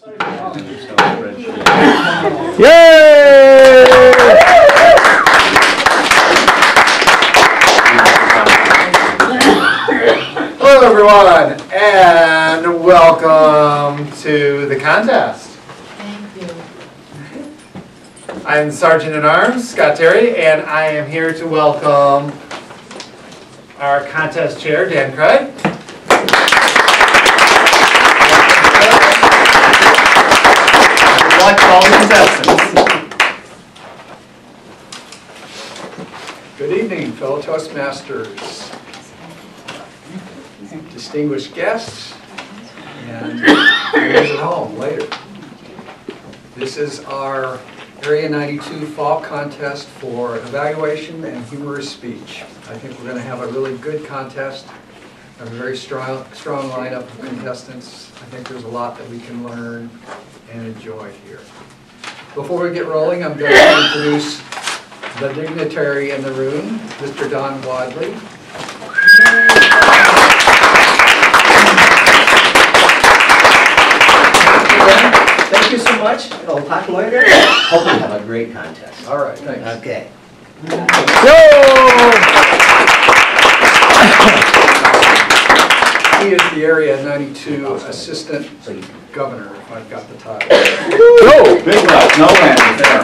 Yay! Hello everyone, and welcome to the contest. Thank you. I'm Sergeant at Arms, Scott Terry, and I am here to welcome our contest chair, Dan Craig. Good luck to all the contestants. Good evening, fellow Toastmasters, distinguished guests, and those at home later. This is our Area 92 Fall Contest for Evaluation and Humorous Speech. I think we're going to have a really good contest, a very strong lineup of contestants. I think there's a lot that we can learn and enjoy here. Before we get rolling, I'm going to introduce the dignitary in the room, Mr. Don Wadley. Thank you so much. I'll talk later. Hope we have a great contest. All right, thanks. Okay. He is the Area 92 Assistant Governor, if I've got the title. Go! Big rock, no land there.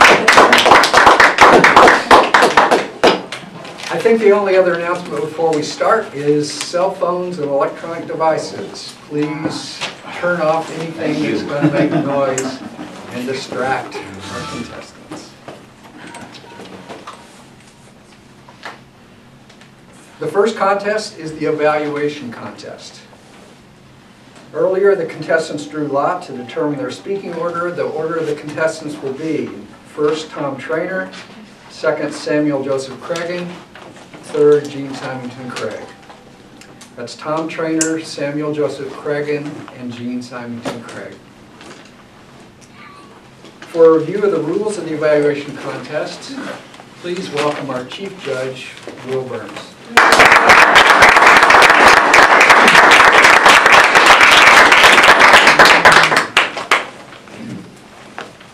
I think the only other announcement before we start is cell phones and electronic devices. Please turn off anything that's going to make noise and distract our contestants. The first contest is the evaluation contest. Earlier, the contestants drew lot to determine their speaking order. The order of the contestants will be: first, Tom Trainer; second, Samuel Joseph Cragen; third, Gene Symington Craig. That's Tom Trainer, Samuel Joseph Cragen, and Gene Symington Craig. For a review of the rules of the evaluation contest, please welcome our Chief Judge, Will Burns.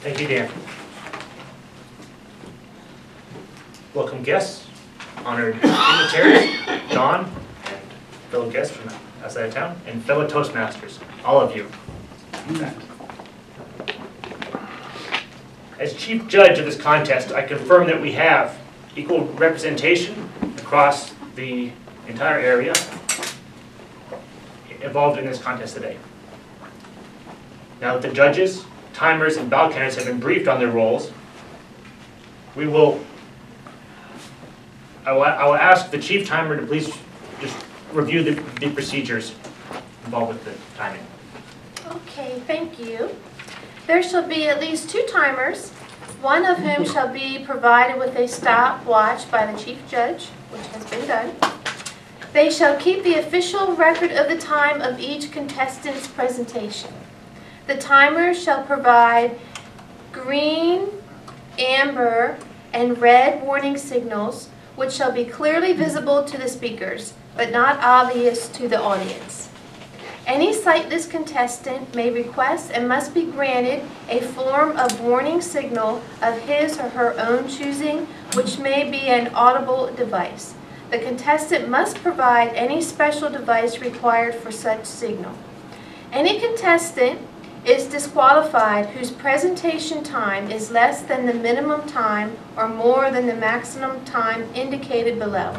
Thank you, Dan. Welcome guests, honored dignitaries, Don, and fellow guests from outside of town, and fellow Toastmasters, all of you. As Chief Judge of this contest, I confirm that we have equal representation across the entire area involved in this contest today. Now that the judges, timers, and ballot candidates have been briefed on their roles, I will ask the chief timer to please just review the procedures involved with the timing. Okay, thank you. There shall be at least 2 timers, one of whom shall be provided with a stopwatch by the Chief Judge, which has been done. They shall keep the official record of the time of each contestant's presentation. The timer shall provide green, amber, and red warning signals, which shall be clearly visible to the speakers, but not obvious to the audience. Any sightless contestant may request and must be granted a form of warning signal of his or her own choosing, which may be an audible device. The contestant must provide any special device required for such signal. Any contestant is disqualified whose presentation time is less than the minimum time or more than the maximum time indicated below.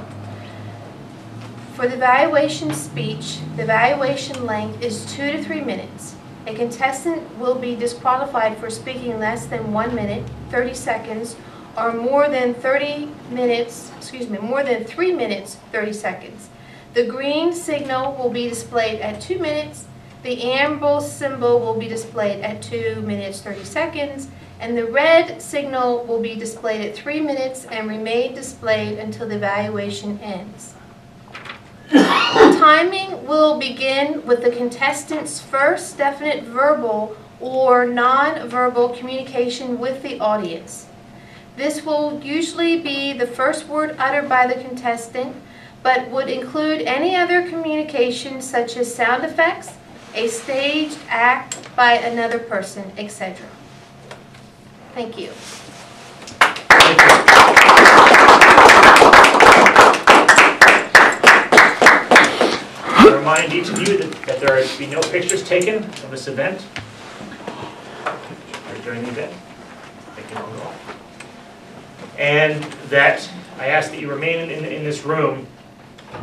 For the evaluation speech, the evaluation length is 2 to 3 minutes. A contestant will be disqualified for speaking less than 1 minute, 30 seconds, or more than 3 minutes, 30 seconds. The green signal will be displayed at 2 minutes. The amber symbol will be displayed at 2 minutes 30 seconds, and the red signal will be displayed at 3 minutes and remain displayed until the evaluation ends. The timing will begin with the contestant's first definite verbal or non-verbal communication with the audience. This will usually be the first word uttered by the contestant, but would include any other communication such as sound effects, a staged act by another person, etc. Thank you. I remind each of you that there are to be no pictures taken of this event or during the event. They can all go off. And that I ask that you remain in this room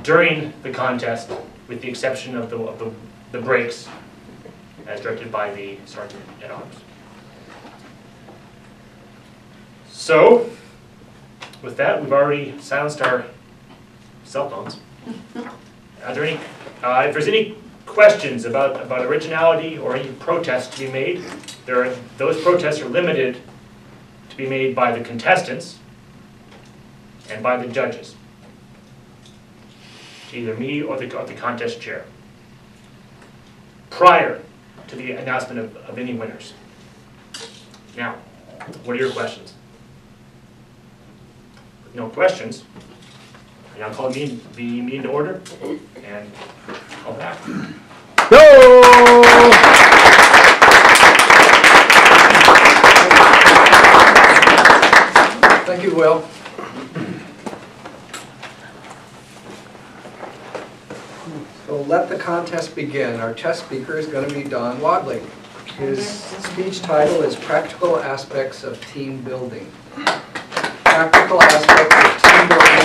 during the contest, with the exception of the breaks, as directed by the Sergeant at Arms. So, with that, we've already silenced our cell phones. Are there any, if there's any questions about originality or any protests to be made, those protests are limited to be made by the contestants and by the judges, either me or the contest chair, prior to the announcement of any winners. Now, what are your questions? With no questions, I now call the meeting to order and call back. Thank you, Will. So let the contest begin. Our test speaker is going to be Don Wadley. His speech title is Practical Aspects of Team Building. Practical Aspects of Team Building,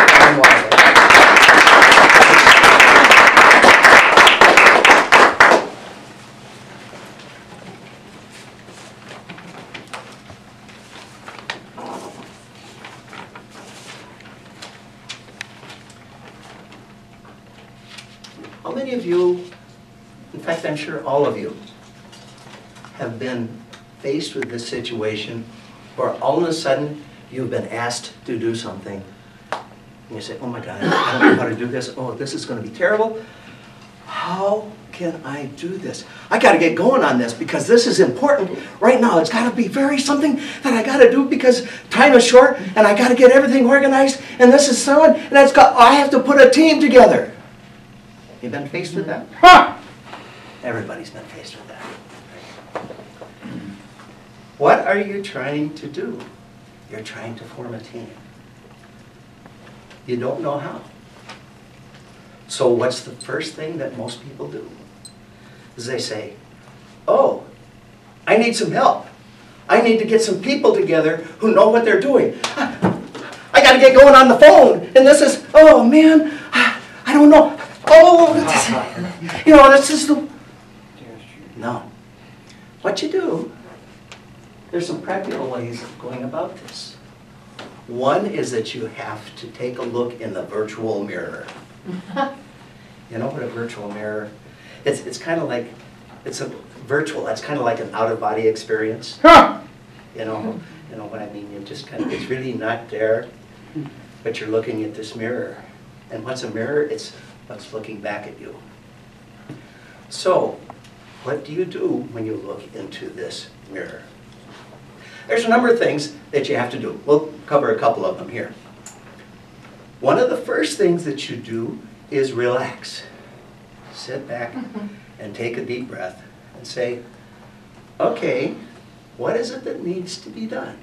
Don Wadley. How many of you, in fact, I'm sure all of you, have been faced with this situation where all of a sudden you've been asked to do something and you say, oh my God, I don't know how to do this. Oh, this is going to be terrible. How can I do this? I got to get going on this because this is important right now. It's got to be something that I got to do because time is short and I got to get everything organized and this is someone and I have to put a team together. You've been faced with that? Huh. Everybody's been faced with that. What are you trying to do? You're trying to form a team. You don't know how. So what's the first thing that most people do? Is they say, oh, I need some help. I need to get some people together who know what they're doing. I got to get going on the phone. And this is, oh man, I don't know. Oh, this is the... No. What you do, there's some practical ways of going about this. One is that you have to take a look in the virtual mirror. You know what a virtual mirror? It's kind of like, it's a virtual, that's kind of like an out-of-body experience. You know what I mean? You just kind of, it's really not there, but you're looking at this mirror. And what's a mirror? It's what's looking back at you. So, what do you do when you look into this mirror? There's a number of things that you have to do. We'll cover a couple of them here. One of the first things that you do is relax. Sit back and take a deep breath and say, okay, what is it that needs to be done?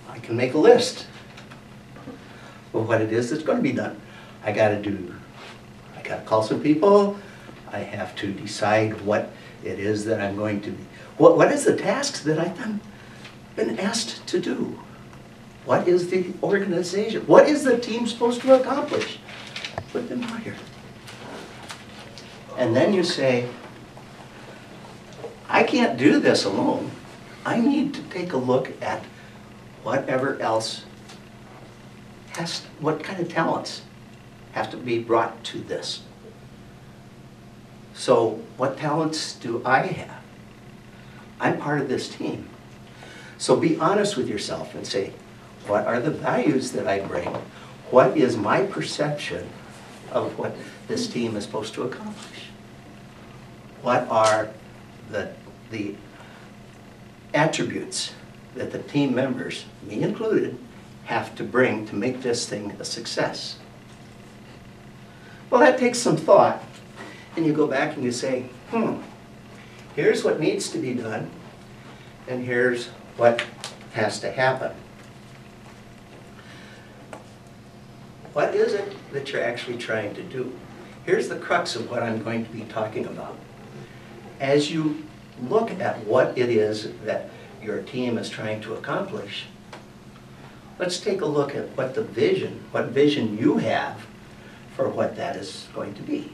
I can make a list of what it is that's going to be done. I got to call some people. I have to decide what it is that I'm going to be. What is the tasks that I've been asked to do? What is the organization? What is the team supposed to accomplish? Put them out here. And then you say, I can't do this alone. I need to take a look at whatever else what kind of talents have to be brought to this. So what talents do I have? I'm part of this team. So be honest with yourself and say, what are the values that I bring? What is my perception of what this team is supposed to accomplish? What are the attributes that the team members, me included, have to bring to make this thing a success? Well, that takes some thought. and you go back and you say, here's what needs to be done, and here's what has to happen. What is it that you're actually trying to do? Here's the crux of what I'm going to be talking about. As you look at what it is that your team is trying to accomplish, let's take a look at what vision you have for what that is going to be.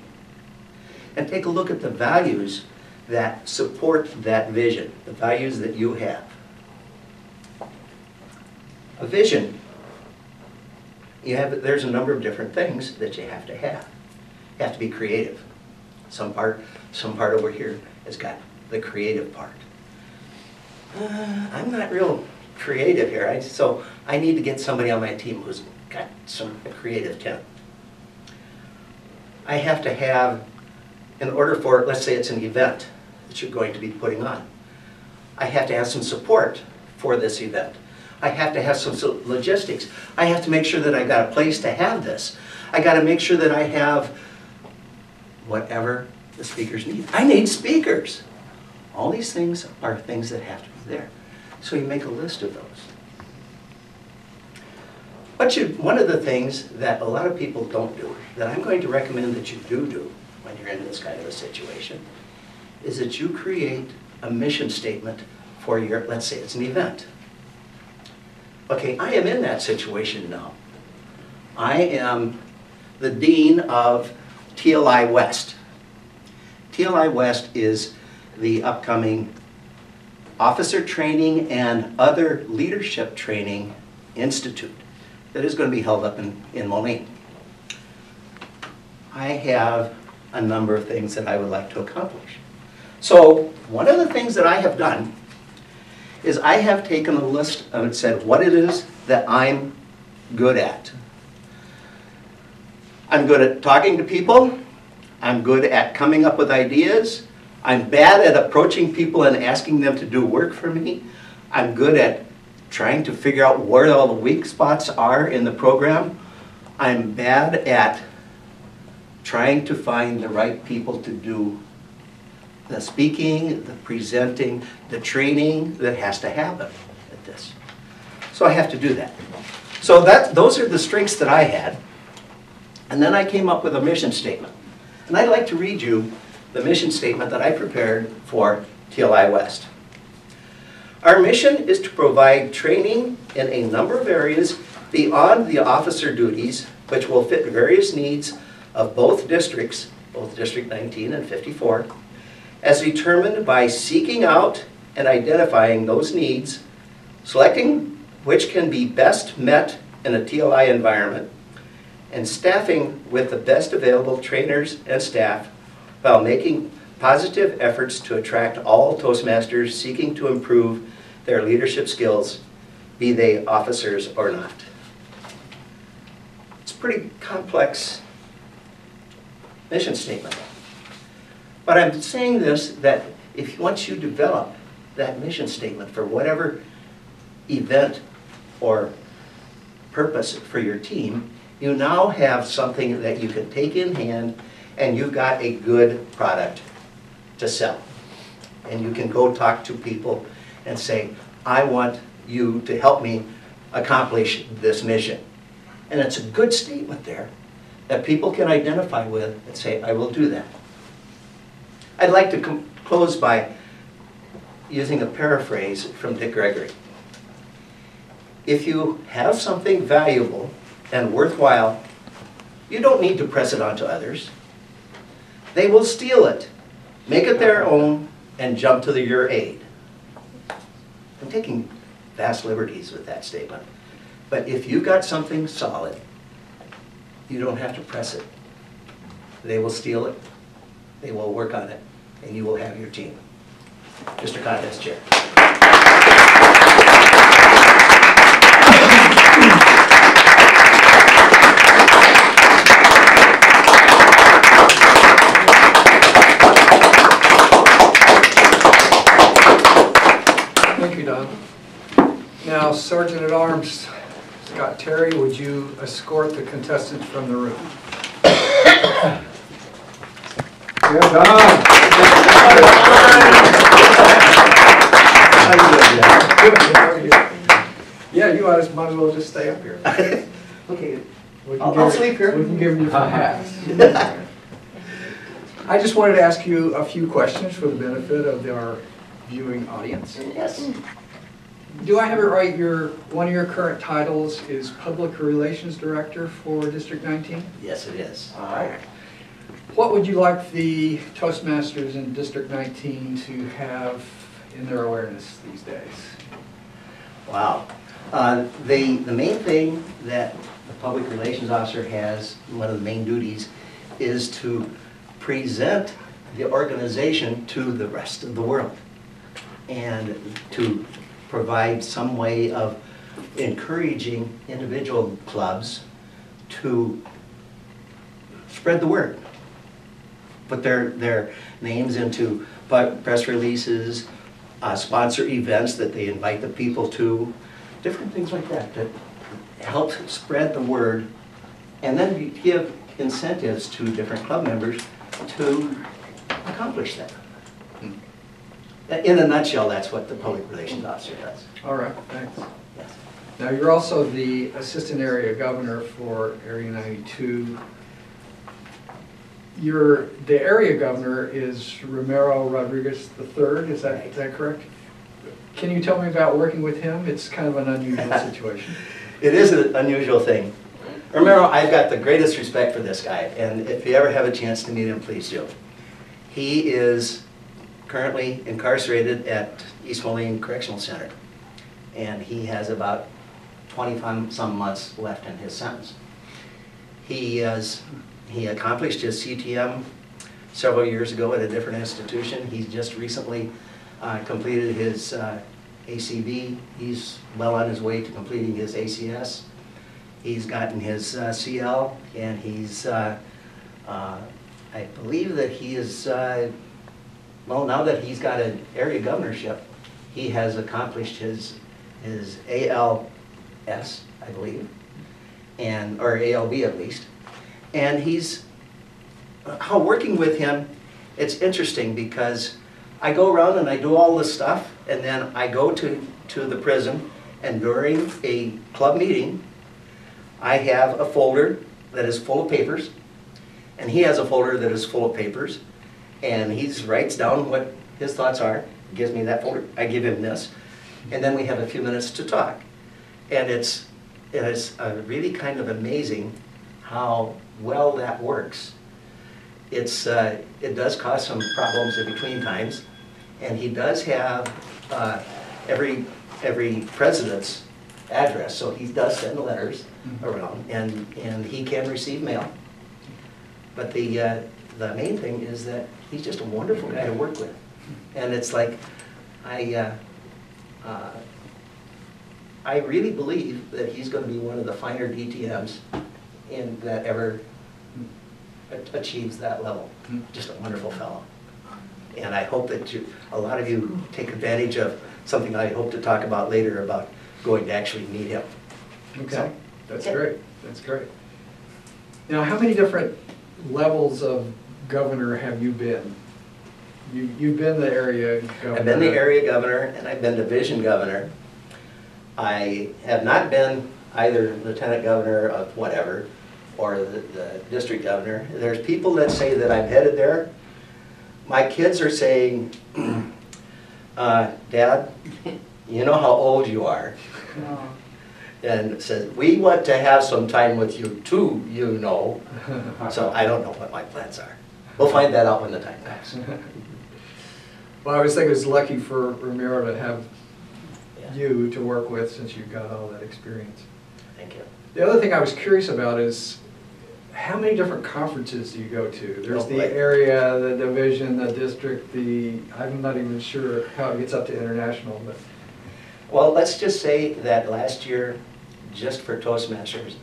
And take a look at the values that support that vision, the values that you have. A vision, there's a number of different things that you have to have. You have to be creative. Some part over here has got the creative part. I'm not real creative here, so I need to get somebody on my team who's got some creative talent. I have to have, in order for, let's say it's an event that you're going to be putting on, I have to have some support for this event. I have to have some logistics. I have to make sure that I got a place to have this. I got to make sure that I have whatever the speakers need. I need speakers. All these things are things that have to be there. So you make a list of those. One of the things that a lot of people don't do, that I'm going to recommend that you do when you're in this kind of a situation, is that you create a mission statement for your, let's say it's an event. Okay, I am in that situation now. I am the dean of TLI West. TLI West is the upcoming officer training and other leadership training institute that is going to be held up in Moline. I have a number of things that I would like to accomplish. So one of the things that I have done is I have taken a list and said what it is that I'm good at. I'm good at talking to people. I'm good at coming up with ideas. I'm bad at approaching people and asking them to do work for me. I'm good at trying to figure out where all the weak spots are in the program. I'm bad at trying to find the right people to do the speaking, the presenting, the training that has to happen at this. So I have to do that. So those are the strengths that I had. And then I came up with a mission statement. And I'd like to read you the mission statement that I prepared for TLI West. Our mission is to provide training in a number of areas beyond the officer duties, which will fit various needs of both districts, both District 19 and 54, as determined by seeking out and identifying those needs, selecting which can be best met in a TLI environment, and staffing with the best available trainers and staff while making positive efforts to attract all Toastmasters seeking to improve their leadership skills, be they officers or not. It's a pretty complex mission statement. But I'm saying this that once you develop that mission statement for whatever event or purpose for your team, you now have something that you can take in hand and you've got a good product to sell. And you can go talk to people and say, I want you to help me accomplish this mission. And it's a good statement there that people can identify with and say, I will do that. I'd like to close by using a paraphrase from Dick Gregory. If you have something valuable and worthwhile, you don't need to press it onto others. They will steal it, make it their own, and jump to your aid. I'm taking vast liberties with that statement. But if you've got something solid, you don't have to press it. They will steal it, they will work on it, and you will have your team. Mr. Contest Chair. Thank you, Don. Now, Sergeant at Arms Scott Terry, would you escort the contestants from the room? Well done. How you doing, Jeff? Yeah, you might as well just stay up here. Okay, We can I'll give- sleep here. We can give you some hats. I just wanted to ask you a few questions for the benefit of our viewing audience. Yes. Do I have it right, one of your current titles is Public Relations Director for District 19? Yes, it is. All right. What would you like the Toastmasters in District 19 to have in their awareness these days? Wow. The main thing that the public relations officer has, one of the main duties, is to present the organization to the rest of the world and to provide some way of encouraging individual clubs to spread the word. Put their names into press releases, sponsor events that they invite the people to, different things like that that help spread the word, and then you give incentives to different club members to accomplish that. In a nutshell, that's what the public relations officer does. All right, thanks. Yes. Now, you're also the Assistant Area Governor for Area 92. The area governor is Romero Rodriguez III, is that correct? Can you tell me about working with him? It's kind of an unusual situation. It is an unusual thing. Romero, I've got the greatest respect for this guy, and if you ever have a chance to meet him, please do. He is currently incarcerated at East Moline Correctional Center, and he has about 20-some months left in his sentence. He accomplished his CTM several years ago at a different institution. He's just recently completed his ACV. He's well on his way to completing his ACS. He's gotten his CL, and he's, I believe that he is, well, now that he's got an area governorship, he has accomplished his ALS, I believe, or ALB at least. And working with him, it's interesting because I go around and I do all this stuff, and then I go to the prison, and during a club meeting, I have a folder that is full of papers, and he has a folder that is full of papers, and he writes down what his thoughts are, gives me that folder, I give him this, and then we have a few minutes to talk. And it's really kind of amazing how well that works. It does cause some problems in between times, and he does have every president's address, so he does send letters around, and he can receive mail. But the main thing is that he's just a wonderful guy to work with, and it's like I really believe that he's going to be one of the finer DTMs that ever achieves that level. Just a wonderful fellow. And I hope that a lot of you take advantage of something I hope to talk about later about going to actually meet him. Okay, So, that's yeah. great, that's great. Now, how many different levels of governor have you been? You've been the area governor. I've been the area governor, and I've been division governor. I have not been either lieutenant governor of whatever, or the district governor. There's people that say that I'm headed there. My kids are saying, Dad, you know how old you are. And says, we want to have some time with you too, you know. So I don't know what my plans are. We'll find that out when the time comes. Well, I always think it's lucky for Romero to have Yeah. you to work with since you've got all that experience. Thank you. The other thing I was curious about is how many different conferences do you go to? There's the area, the division, the district, I'm not even sure how it gets up to international, but. Well, let's just say that last year, just for Toastmasters,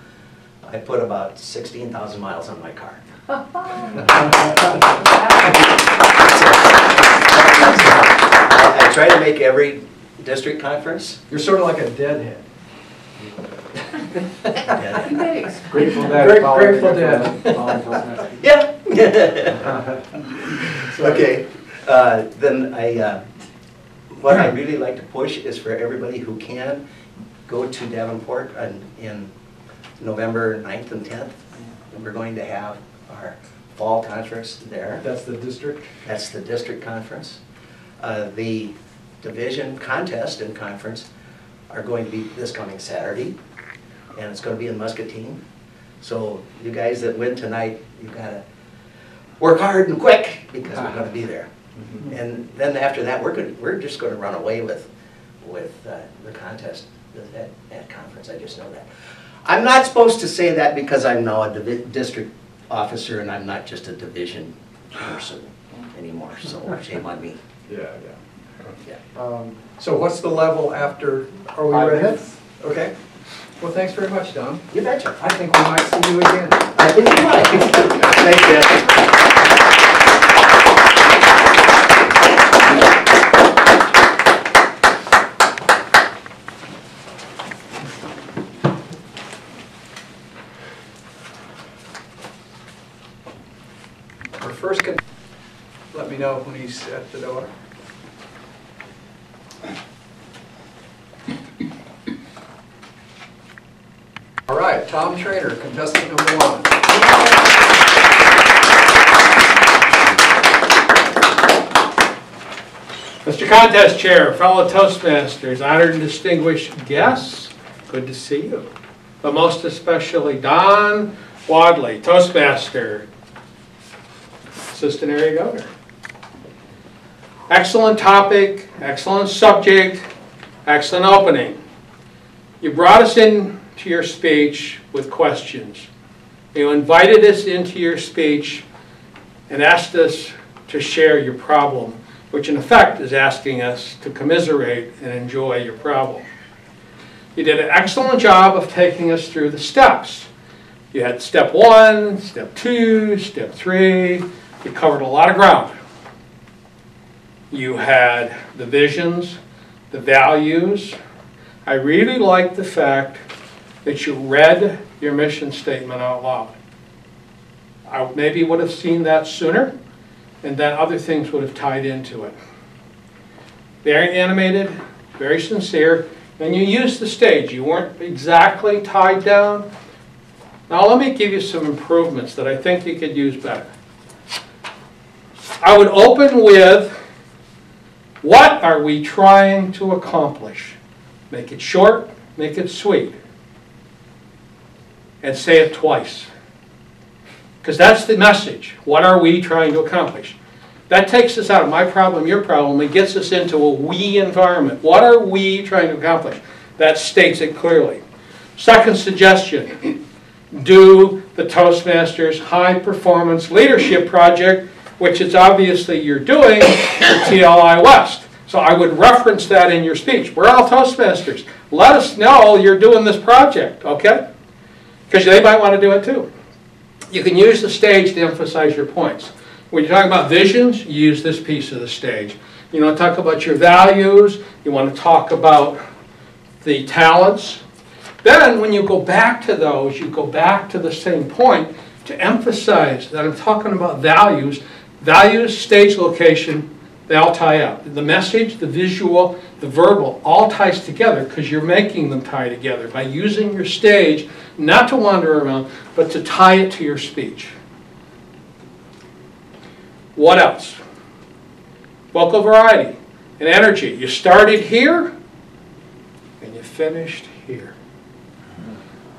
I put about 16,000 miles on my car. I try to make every district conference. You're sort of like a deadhead. Yeah. Grateful Dead. Grateful Dead. Yeah. Okay, then what I really like to push is for everybody who can, go to Davenport in November 9th and 10th. We're going to have our fall conference there. That's the district? That's the district conference. The division contest and conference are going to be this coming Saturday, and it's going to be in Muscatine. So you guys that win tonight, you've got to work hard and quick because we're going to be there. And then after that, we're just going to run away with the contest at conference. I just know that. I'm not supposed to say that because I'm now a district officer and I'm not just a division person anymore. So shame on me. Yeah. Yeah. So what's the level after, are we 5 ready? minutes. Okay. Well, thanks very much, Don. You betcha. I think we might see you again. I think you might. Thanks, Dad. Our first, let me know when he's at the door. All right, Tom Trainer, contestant number 1. Mr. Contest Chair, fellow Toastmasters, honored and distinguished guests, good to see you. But most especially Don Wadley, Toastmaster, Assistant Area Governor. Excellent topic, excellent subject, excellent opening. You brought us into your speech with questions. You invited us into your speech and asked us to share your problem, which in effect is asking us to commiserate and enjoy your problem. You did an excellent job of taking us through the steps. You had step 1, step 2, step 3. You covered a lot of ground. You had the visions, the values. I really liked the fact that you read your mission statement out loud. I maybe would have seen that sooner, and then other things would have tied into it. Very animated, very sincere, and you used the stage. You weren't exactly tied down. Now let me give you some improvements that I think you could use better. I would open with, what are we trying to accomplish? Make it short, make it sweet. And say it twice. Because that's the message. What are we trying to accomplish? That takes us out of my problem, your problem, and gets us into a we environment. What are we trying to accomplish? That states it clearly. Second suggestion, do the Toastmasters High Performance Leadership Project, which is obviously you're doing for TLI West. So I would reference that in your speech. We're all Toastmasters. Let us know you're doing this project, okay? Because they might want to do it too. You can use the stage to emphasize your points. When you're talking about visions, you use this piece of the stage. You want to talk about your values. You want to talk about the talents. Then when you go back to those, you go back to the same point to emphasize that I'm talking about values. Values, stage location, they all tie up. The message, the visual, the verbal, all ties together because you're making them tie together by using your stage, not to wander around, but to tie it to your speech. What else? Vocal variety and energy. You started here and you finished here.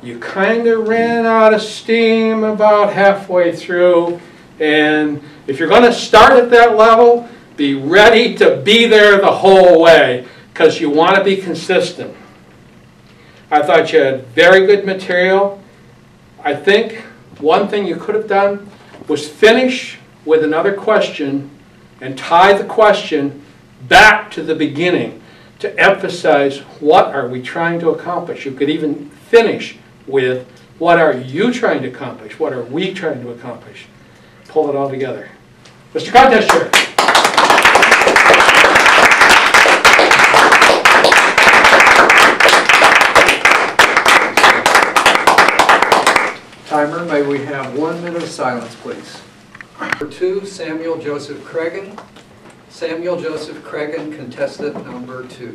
You kind of ran out of steam about halfway through, and if you're going to start at that level, be ready to be there the whole way because you want to be consistent. I thought you had very good material. I think one thing you could have done was finish with another question and tie the question back to the beginning to emphasize what are we trying to accomplish. You could even finish with what are you trying to accomplish, what are we trying to accomplish. Pull it all together. Mr. Contest Chair. Timer, may we have 1 minute of silence, please? Number 2, Samuel Joseph Cregan. Samuel Joseph Cregan, contestant number 2.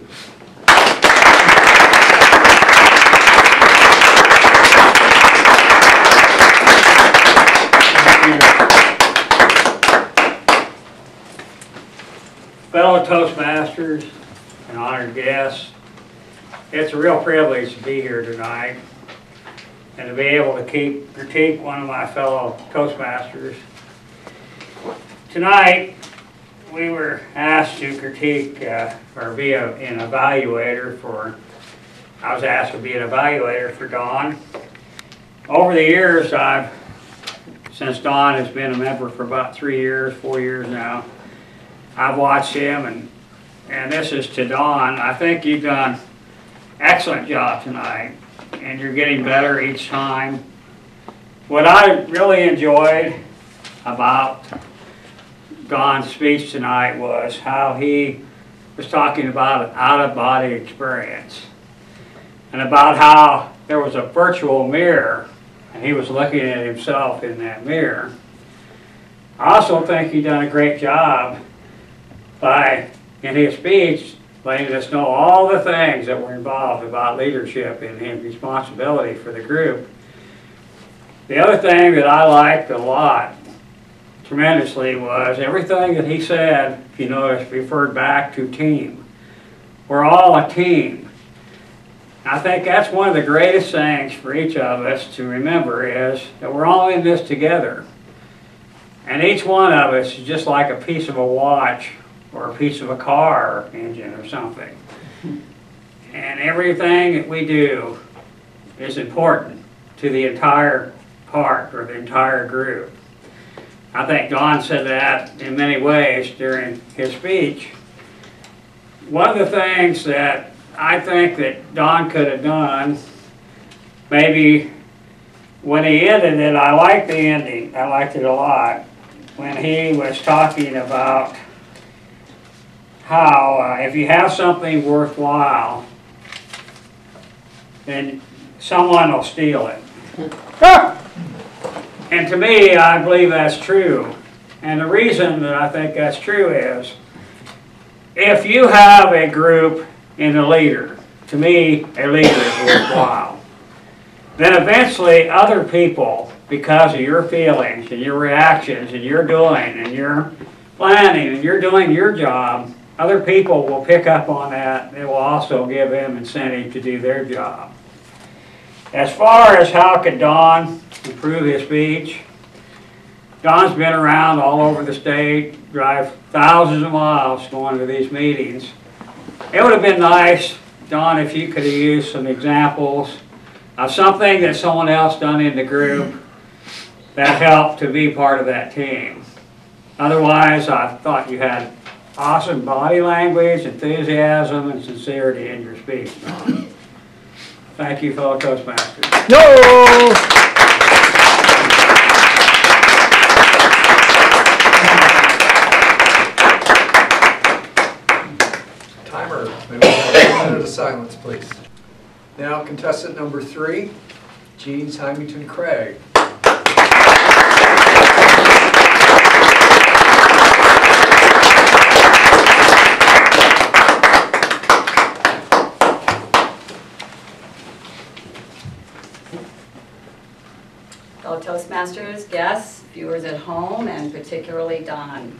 Fellow Toastmasters and honored guests, it's a real privilege to be here tonight and to be able to critique one of my fellow Toastmasters. Tonight, we were asked to critique or be an evaluator for, I was asked to be an evaluator for Don. Over the years, since Don has been a member for about 3 years, 4 years now, I've watched him, and this is to Don. I think you've done an excellent job tonight, and you're getting better each time. What I really enjoyed about Don's speech tonight was how he was talking about an out-of-body experience, and about how there was a virtual mirror, and he was looking at himself in that mirror. I also think he done a great job by, in his speech, letting us know all the things that were involved about leadership and his responsibility for the group. The other thing that I liked a lot, tremendously, was everything that he said, if you notice, referred back to team. We're all a team. I think that's one of the greatest things for each of us to remember, is that we're all in this together. And each one of us is just like a piece of a watch or a piece of a car engine or something. And everything that we do is important to the entire part or the entire group. I think Don said that in many ways during his speech. One of the things that I think that Don could have done, maybe when he ended it, I liked the ending, I liked it a lot, when he was talking about how if you have something worthwhile, then someone will steal it. And to me, I believe that's true. And the reason that I think that's true is, if you have a group and a leader, to me, a leader is worthwhile, then eventually other people, because of your feelings and your reactions and your doing and your planning and you're doing your job, other people will pick up on that. They will also give them incentive to do their job. As far as how could Don improve his speech, Don's been around all over the state, drive thousands of miles going to these meetings. It would have been nice, Don, if you could have used some examples of something that someone else done in the group that helped to be part of that team. Otherwise, I thought you had awesome body language, enthusiasm, and sincerity in your speech, Don. Thank you, fellow Toastmasters. No! Timer, maybe 1 minute of silence, please. Now, contestant number 3, Jean Symington Craig. Fellow Toastmasters, guests, viewers at home, and particularly Don.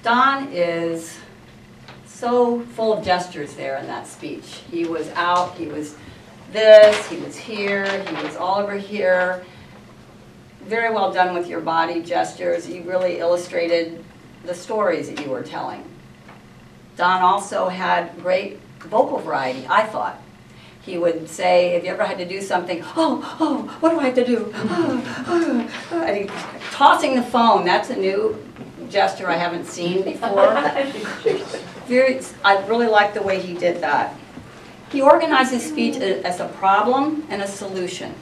Don is so full of gestures there in that speech. He was out, he was this, he was here, he was all over here. Very well done with your body gestures. You really illustrated the stories that you were telling. Don also had great vocal variety, I thought. He would say, if you ever had to do something, oh, what do I have to do? And he, tossing the phone, that's a new gesture I haven't seen before. I really like the way he did that. He organized his speech as a problem and a solution.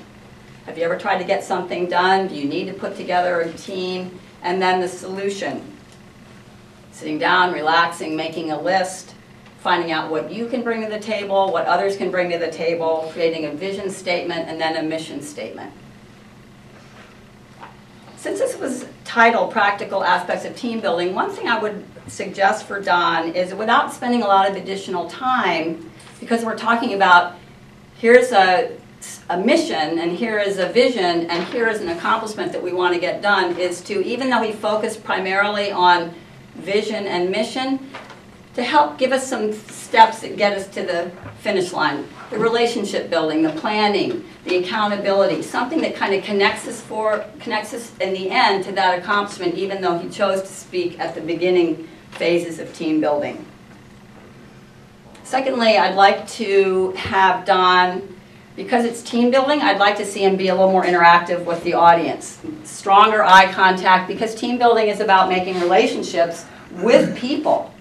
Have you ever tried to get something done? Do you need to put together a team? And then the solution. Sitting down, relaxing, making a list, finding out what you can bring to the table, what others can bring to the table, creating a vision statement, and then a mission statement. Since this was title, Practical Aspects of Team Building, one thing I would suggest for Don is, without spending a lot of additional time, because we're talking about here's a mission and here is a vision and here is an accomplishment that we want to get done, is to, even though he focused primarily on vision and mission, to help give us some steps that get us to the finish line. The relationship building, the planning, the accountability, something that kind of connects us in the end to that accomplishment, even though he chose to speak at the beginning phases of team building. Secondly, I'd like to have Don, because it's team building, I'd like to see him be a little more interactive with the audience. Stronger eye contact, because team building is about making relationships with people.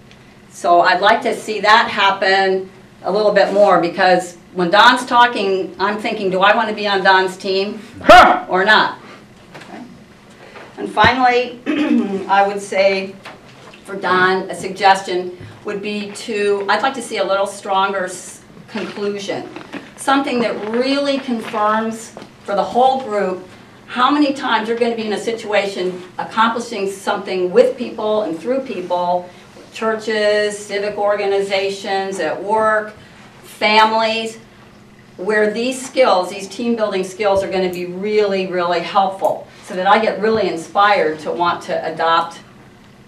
So I'd like to see that happen a little bit more, because when Don's talking, I'm thinking, do I want to be on Don's team or not? Okay. And finally, I would say for Don, a suggestion would be I'd like to see a little stronger conclusion. Something that really confirms for the whole group how many times you're going to be in a situation accomplishing something with people and through people, churches, civic organizations, at work, families, where these skills, these team building skills, are going to be really, really helpful, so that I get really inspired to want to adopt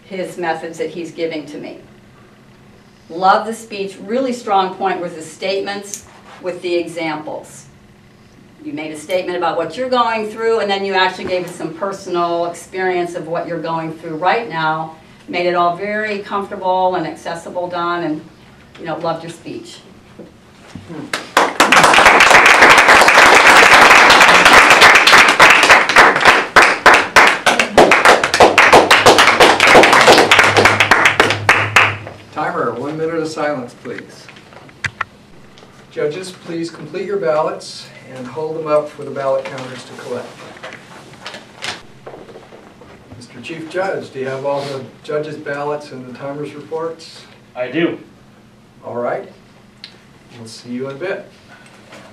his methods that he's giving to me. Love the speech. Really strong point was the statements with the examples. You made a statement about what you're going through, and then you actually gave us some personal experience of what you're going through right now. Made it all very comfortable and accessible, Don, and loved your speech. Timer, 1 minute of silence, please. Judges, please complete your ballots and hold them up for the ballot counters to collect. Mr. Chief Judge, do you have all the judges' ballots and the timers' reports? I do. All right. We'll see you in a bit.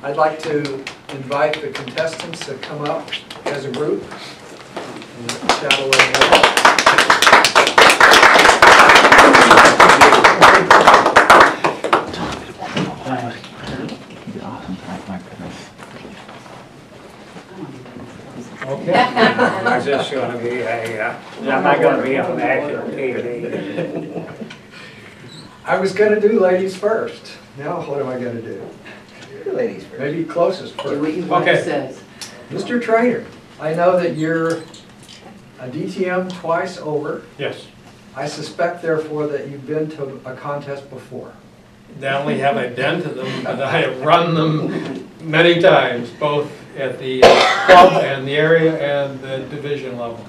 I'd like to invite the contestants to come up as a group and chat a little more. Okay. Is this going to be I'm not going to be on national TV. I was going to do ladies first. Now what am I going to do? Ladies first. Maybe closest first. Do what you want Okay. it says. Mr. Trainer, I know that you're a DTM twice over. Yes. I suspect, therefore, that you've been to a contest before. Not only have I been to them, but I have run them many times, both at the club and the area and the division level.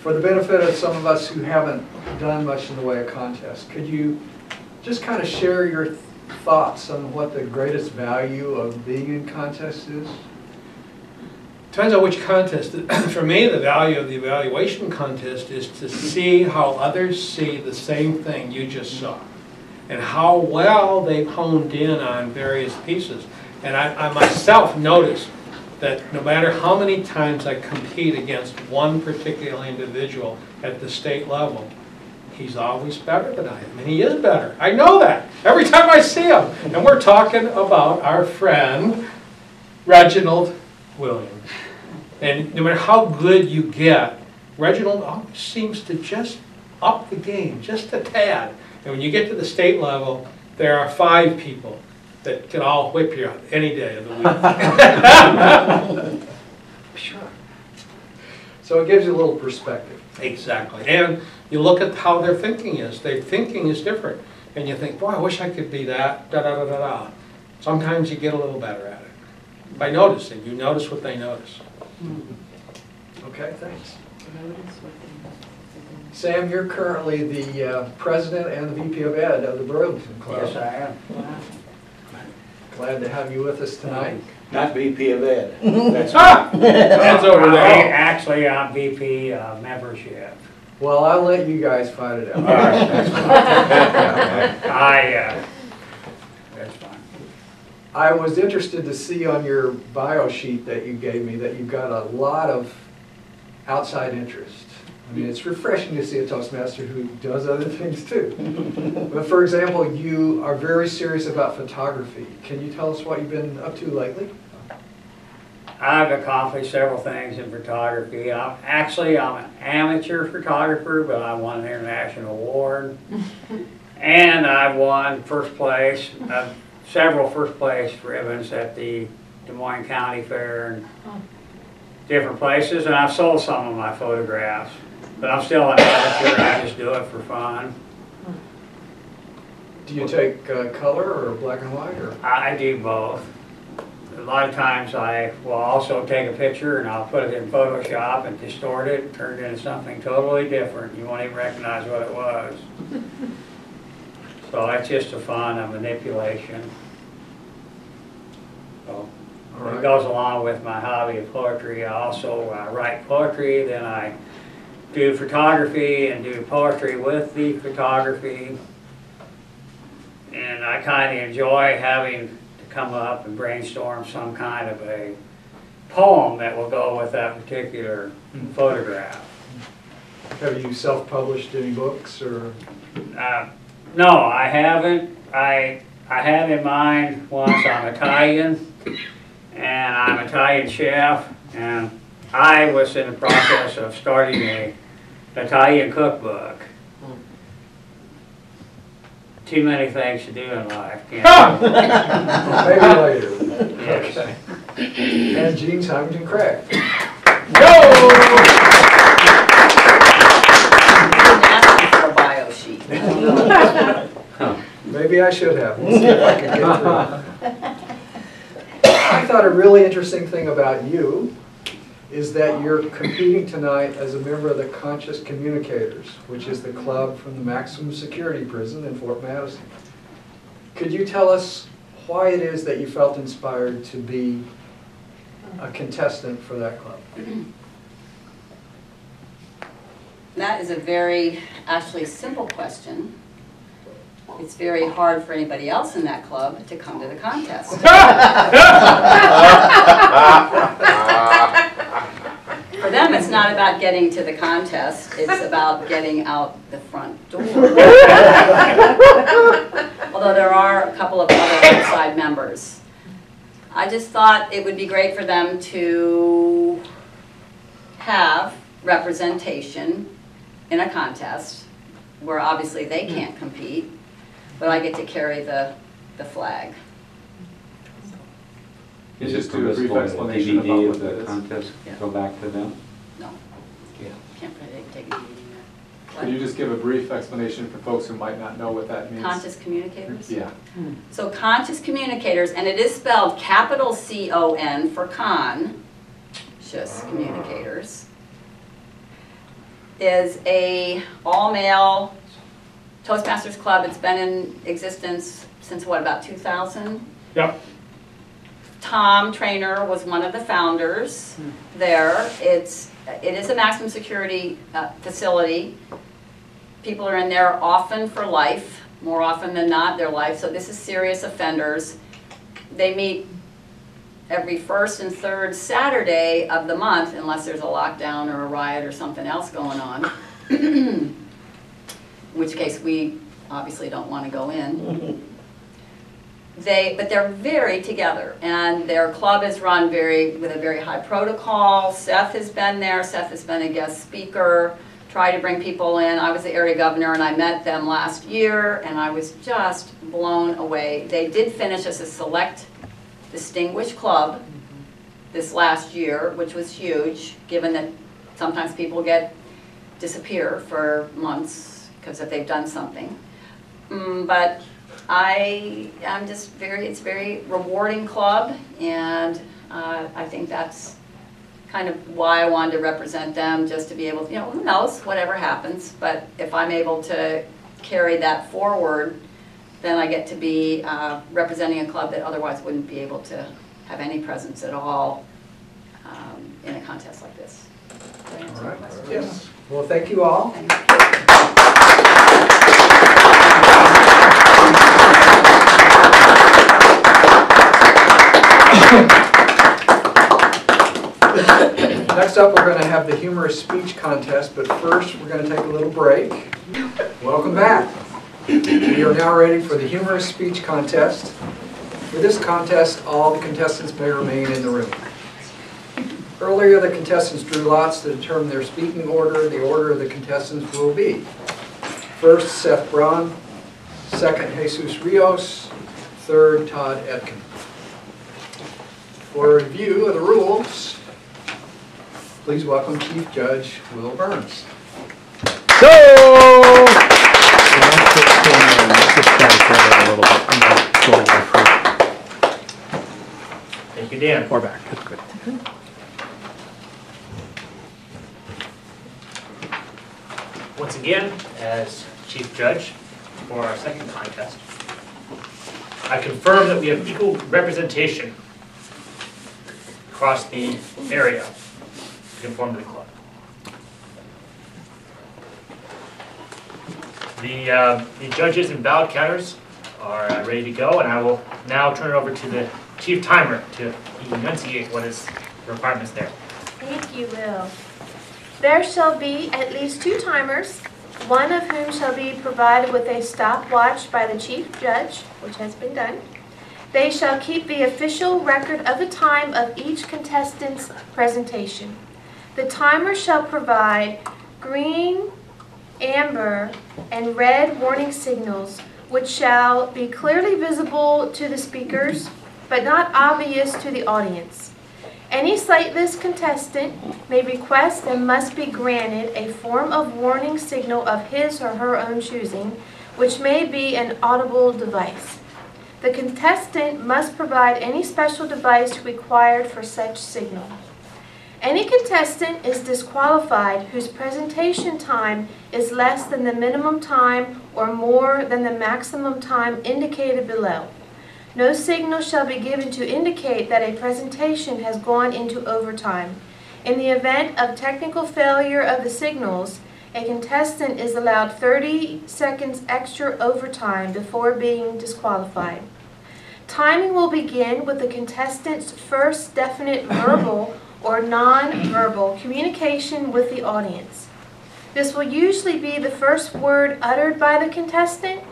For the benefit of some of us who haven't done much in the way of contests, could you just kind of share your thoughts on what the greatest value of being in contests is? Depends on which contest. For me, the value of the evaluation contest is to see how others see the same thing you just saw, and how well they've honed in on various pieces. And I myself noticed that no matter how many times I compete against one particular individual at the state level, he's always better than I am, and he is better. I know that every time I see him. And we're talking about our friend Reginald Williams. And no matter how good you get, Reginald always seems to just up the game just a tad. And when you get to the state level, there are 5 people that can all whip you any day of the week. Sure. So it gives you a little perspective. Exactly. And you look at how their thinking is. Their thinking is different. And you think, boy, I wish I could be that, da-da-da-da-da. Sometimes you get a little better at it. By noticing, you notice what they notice. Okay, thanks. Sam, you're currently the president and the VP of Ed of the Burlington Club. Yes, I am. Glad to have you with us tonight. Not VP of Ed. That's That's over there. Actually, I'm VP membership. Well, I'll let you guys fight it out. That's fine. I was interested to see on your bio sheet that you gave me that you've got a lot of outside interest. I mean, it's refreshing to see a Toastmaster who does other things too. But for example, you are very serious about photography. Can you tell us what you've been up to lately? I've accomplished several things in photography. I'm an amateur photographer, but I won an international award. And I've won first place, several first place ribbons at the Des Moines County Fair and different places, and I've sold some of my photographs. But I'm still an amateur, I just do it for fun. Do you take color or black and white? Or? I do both. A lot of times I will also take a picture and I'll put it in Photoshop and distort it and turn it into something totally different. You won't even recognize what it was. So that's just a manipulation. So it goes along with my hobby of poetry. I also write poetry, then I do photography and do poetry with the photography. And I kind of enjoy having to come up and brainstorm some kind of a poem that will go with that particular photograph. Have you self-published any books or? No, I haven't. I had in mind once. I'm Italian, and I'm an Italian chef, and I was in the process of starting an Italian cookbook. Too many things to do in life. Can't Maybe later. Yes. Okay. And Gene's Huntington Craig. You didn't ask me for a bio sheet. Maybe I should have. We'll see if I can get through. I thought a really interesting thing about you is that you're competing tonight as a member of the Conscious Communicators, which is the club from the maximum security prison in Fort Madison. Could you tell us why it is that you felt inspired to be a contestant for that club? That is a very, actually, simple question. It's very hard for anybody else in that club to come to the contest. For them, it's not about getting to the contest, it's about getting out the front door. Although there are a couple of other outside members. I just thought it would be great for them to have representation in a contest where obviously they can't compete, but I get to carry the flag. Is Just it do a brief explanation about DVD what of that the is? contest, Yeah. go back to them? No, Yeah. can't really take a DVD there. Could you just give a brief explanation for folks who might not know what that means? Conscious communicators? Yeah. So conscious communicators, and it is spelled capital C-O-N for conscious communicators, is a all-male Toastmasters club. It's been in existence since what, about 2000? Yep. Tom Trainer was one of the founders there. It is a maximum security facility. People are in there often for life, more often than not their life. So this is serious offenders. They meet every first and third Saturday of the month, unless there's a lockdown or a riot or something else going on. In which case we obviously don't want to go in. But they're very together, and their club is run with a very high protocol. Seth has been there. Seth has been a guest speaker, try to bring people in. I was the area governor, and I met them last year, and I was just blown away. They did finish as a select distinguished club this last year, which was huge, given that sometimes people disappear for months because if they've done something. But I'm just it's a very rewarding club, and I think that's kind of why I wanted to represent them, just to be able to, who knows, whatever happens, but if I'm able to carry that forward, then I get to be representing a club that otherwise wouldn't be able to have any presence at all in a contest like this. Did I answer your question? Yes. Well, thank you all. Thank you. Next up, we're going to have the humorous speech contest, but first we're going to take a little break. Welcome back. We are now ready for the humorous speech contest. For this contest, all the contestants may remain in the room. Earlier, the contestants drew lots to determine their speaking order. The order of the contestants will be: first, Seth Braun; second, Jesus Rios; third, Todd Etkin. For a review of the rules, please welcome Chief Judge Will Burns. Thank you, Dan. Or back, that's good. Once again, as Chief Judge for our second contest, I confirm that we have equal representation across the area to conform to the club. The judges and ballot counters are ready to go, and I will now turn it over to the chief timer to enunciate what is the requirements there. Thank you, Will. There shall be at least 2 timers, one of whom shall be provided with a stopwatch by the chief judge, which has been done. They shall keep the official record of the time of each contestant's presentation. The timer shall provide green, amber, and red warning signals, which shall be clearly visible to the speakers, but not obvious to the audience. Any sightless contestant may request and must be granted a form of warning signal of his or her own choosing, which may be an audible device. The contestant must provide any special device required for such signal. Any contestant is disqualified whose presentation time is less than the minimum time or more than the maximum time indicated below. No signal shall be given to indicate that a presentation has gone into overtime. In the event of technical failure of the signals, a contestant is allowed 30 seconds extra overtime before being disqualified. Timing will begin with the contestant's first definite verbal or non-verbal communication with the audience. This will usually be the first word uttered by the contestant,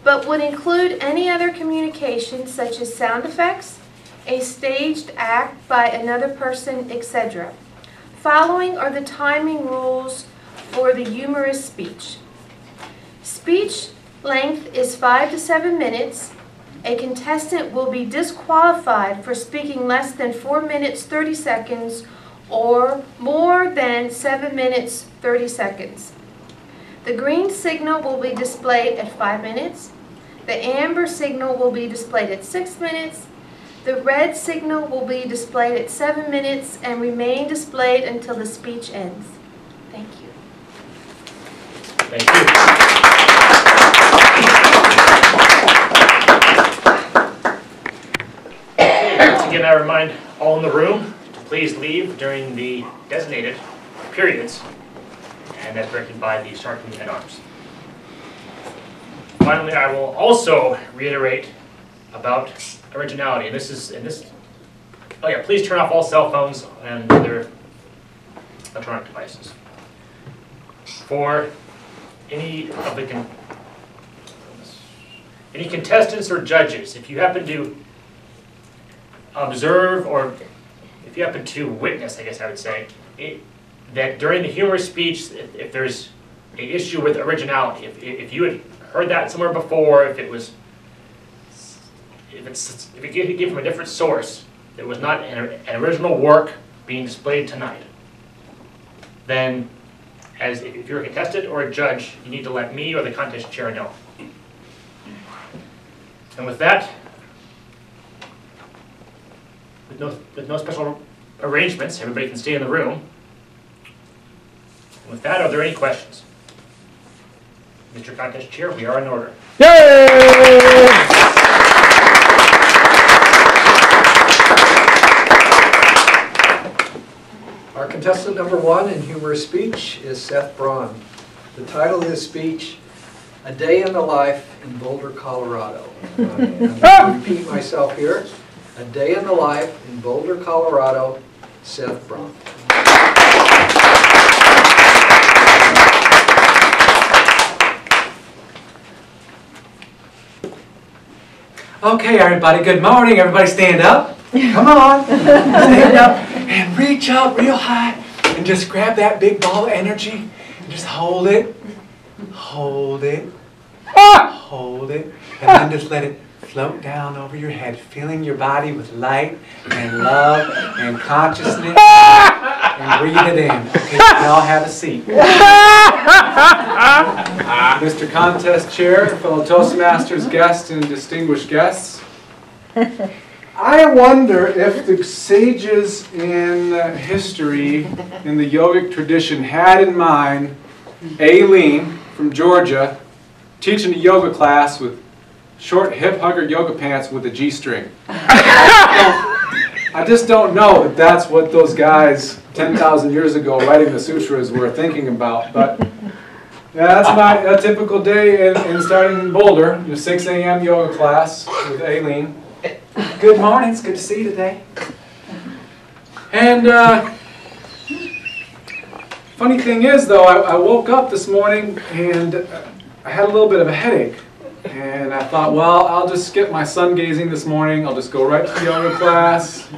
but would include any other communication such as sound effects, a staged act by another person, etc. Following are the timing rules for the humorous speech. Speech length is 5 to 7 minutes. A contestant will be disqualified for speaking less than 4 minutes 30 seconds or more than 7 minutes 30 seconds. The green signal will be displayed at 5 minutes. The amber signal will be displayed at 6 minutes. The red signal will be displayed at 7 minutes and remain displayed until the speech ends. Thank you. Thank you. Once again, I remind all in the room to please leave during the designated periods, and that's directed by the sergeant at arms. Finally, I will also reiterate about originality, oh yeah, please turn off all cell phones and other electronic devices. For any of the any contestants or judges, if you happen to observe, or if you happen to witness, I guess I would say, that during the humorous speech, if there's an issue with originality, if you had heard that somewhere before, if it came from a different source, it was not an original work being displayed tonight, then if you're a contestant or a judge, you need to let me or the contest chair know. And with that, with no special arrangements, everybody can stay in the room. And with that, are there any questions? Mr. Contest Chair, we are in order. Yay! Our contestant number 1 in humorous speech is Seth Braun. The title of his speech, A Day in the Life in Boulder, Colorado. I'm going to repeat myself here. A Day in the Life in Boulder, Colorado, Seth Braun. Okay, everybody, good morning. Everybody stand up. Come on. Stand up and reach up real high and just grab that big ball of energy and just hold it. Hold it. Hold it. And then just let it float down over your head, filling your body with light and love and consciousness. And breathe it in. Okay, you can all have a seat. Mr. Contest Chair, fellow Toastmasters guests and distinguished guests, I wonder if the sages in history, in the yogic tradition, had in mind Aileen from Georgia teaching a yoga class with short hip hugger yoga pants with a G-string. I just don't know if that's what those guys 10,000 years ago writing the sutras were thinking about. But yeah, that's a typical day in starting in Boulder. Your 6 a.m. yoga class with Aileen. Good morning. It's good to see you today. And funny thing is, though, I woke up this morning and I had a little bit of a headache. And I thought, well, I'll just skip my sun gazing this morning. I'll just go right to the yoga class.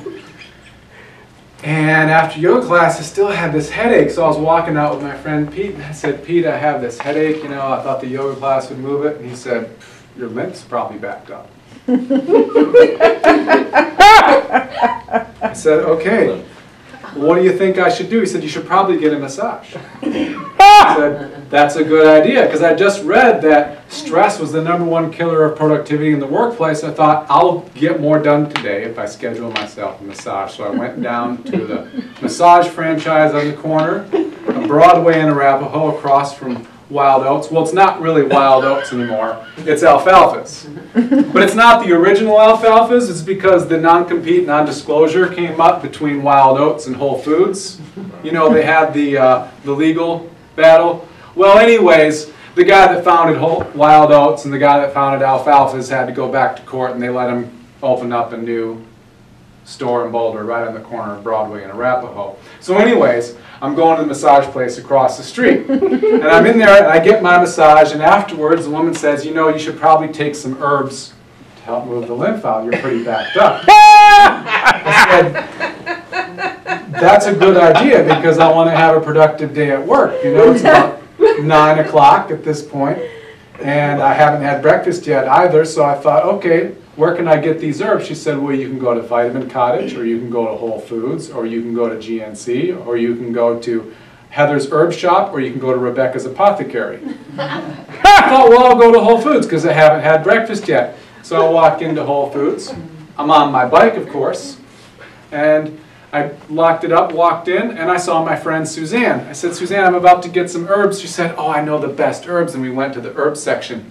And after yoga class, I still had this headache. So I was walking out with my friend Pete. And I said, Pete, I have this headache. You know, I thought the yoga class would move it. And he said, your lymph's probably backed up. I said, okay, what do you think I should do? He said, you should probably get a massage. I said, that's a good idea, because I just read that stress was the #1 killer of productivity in the workplace. I thought, I'll get more done today if I schedule myself a massage. So I went down to the massage franchise on the corner, a Broadway and Arapahoe across from Wild Oats. Well, it's not really Wild Oats anymore. It's Alfalfa's. But it's not the original Alfalfa's. It's because the non-compete, non-disclosure came up between Wild Oats and Whole Foods. You know, they had the legal battle. Well, anyways, the guy that founded Wild Oats and the guy that founded Alfalfa's had to go back to court, and they let him open up a new store in Boulder right on the corner of Broadway and Arapahoe. So anyways, I'm going to the massage place across the street. And I'm in there, and I get my massage, and afterwards the woman says, you know, you should probably take some herbs to help move the lymph out. You're pretty backed up. I said, that's a good idea, because I want to have a productive day at work. You know, it's about 9 o'clock at this point, and I haven't had breakfast yet either, so I thought, okay, where can I get these herbs? She said, well, you can go to Vitamin Cottage, or you can go to Whole Foods, or you can go to GNC, or you can go to Heather's Herb Shop, or you can go to Rebecca's Apothecary. I thought, well, I'll go to Whole Foods because I haven't had breakfast yet. So I walk into Whole Foods. I'm on my bike, of course, and I locked it up, walked in, and I saw my friend Suzanne. I said, Suzanne, I'm about to get some herbs. She said, oh, I know the best herbs, and we went to the herb section.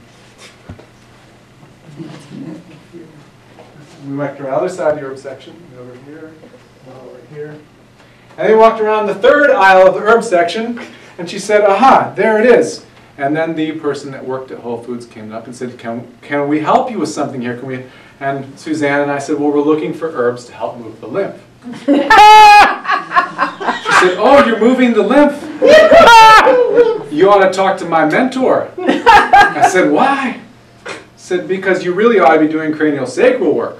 We went to the other side of the herb section, over here, over here. And we walked around the third aisle of the herb section, and she said, aha, there it is. And then the person that worked at Whole Foods came up and said, can we help you with something here? Can we? And Suzanne and I said, well, we're looking for herbs to help move the lymph. She said, oh, you're moving the lymph. You ought to talk to my mentor. I said, why? She said, because you really ought to be doing cranial sacral work.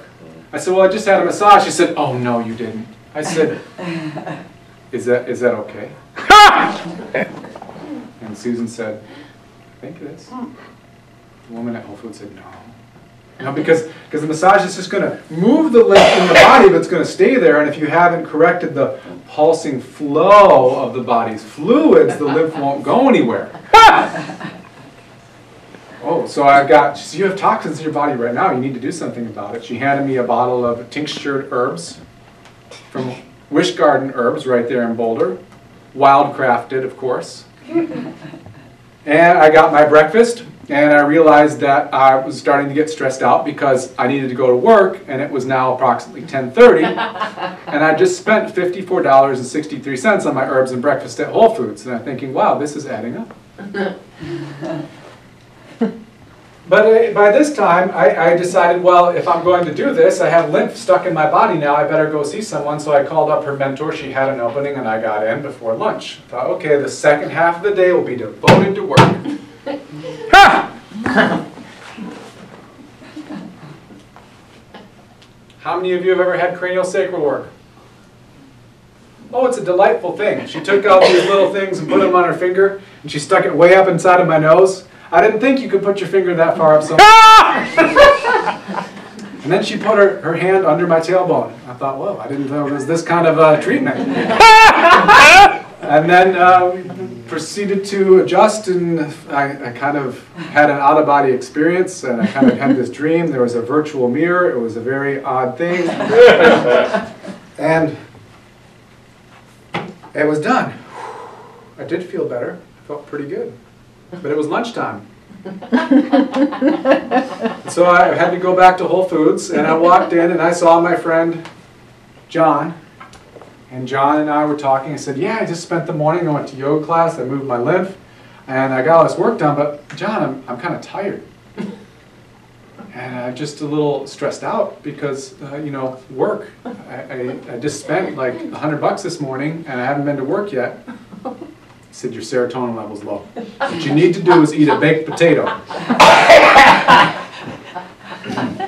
I said, well, I just had a massage. She said, oh, no, you didn't. I said, is that okay? And Susan said, I think it is. The woman at Whole Foods said, no. No, because the massage is just going to move the lymph in the body, but it's going to stay there. And if you haven't corrected the pulsing flow of the body's fluids, the lymph won't go anywhere. Oh, so she said, you have toxins in your body right now. You need to do something about it. She handed me a bottle of tinctured herbs from Wish Garden Herbs right there in Boulder. Wild crafted, of course. And I got my breakfast, and I realized that I was starting to get stressed out because I needed to go to work, and it was now approximately 10:30, and I just spent $54.63 on my herbs and breakfast at Whole Foods, and I'm thinking, wow, this is adding up. But by this time, I decided, well, if I'm going to do this, I have lymph stuck in my body now, I better go see someone. So I called up her mentor. She had an opening, and I got in before lunch. I thought, okay, the second half of the day will be devoted to work. Ha! How many of you have ever had cranial sacral work? Oh, it's a delightful thing. She took out these little things and put them on her finger, and she stuck it way up inside of my nose. I didn't think you could put your finger that far up. So and then she put her hand under my tailbone. I thought, whoa, I didn't know there was this kind of treatment. And then proceeded to adjust, and I kind of had an out-of-body experience, and I kind of had this dream. There was a virtual mirror. It was a very odd thing. And it was done. I did feel better. I felt pretty good. But it was lunchtime. So I had to go back to Whole Foods, and I walked in and I saw my friend John. And John and I were talking. I said, yeah, I just spent the morning. I went to yoga class. I moved my lymph. And I got all this work done. But John, I'm kind of tired. And I'm just a little stressed out because, you know, work. I just spent like $100 this morning and I haven't been to work yet. I said, your serotonin level's low. What you need to do is eat a baked potato.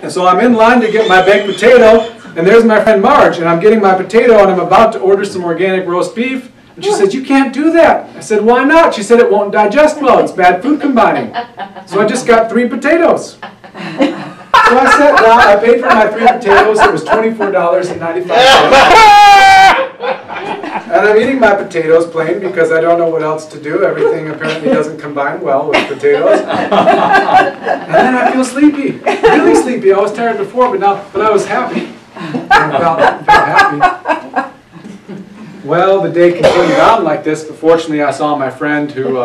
And so I'm in line to get my baked potato, and there's my friend Marge, and I'm getting my potato, and I'm about to order some organic roast beef. And she said, you can't do that. I said, why not? She said, it won't digest well. It's bad food combining. So I just got 3 potatoes. So I sat down, I paid for my 3 potatoes. It was $24.95. And I'm eating my potatoes plain because I don't know what else to do. Everything apparently doesn't combine well with potatoes. And then I feel sleepy, really sleepy. I was tired before, but I was happy. I felt happy. Well, the day continued on like this, but fortunately I saw my friend who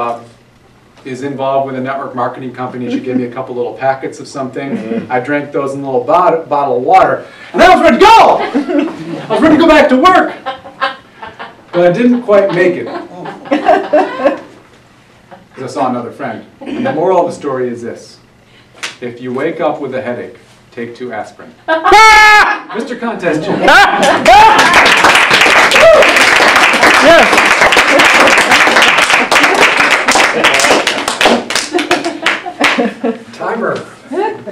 is involved with a network marketing company. She gave me a couple little packets of something. I drank those in a little bottle of water, and I was ready to go! I was ready to go back to work! But I didn't quite make it. Because I saw another friend. And the moral of the story is this. If you wake up with a headache, take 2 aspirin. Mr. Contest Jim. Timer.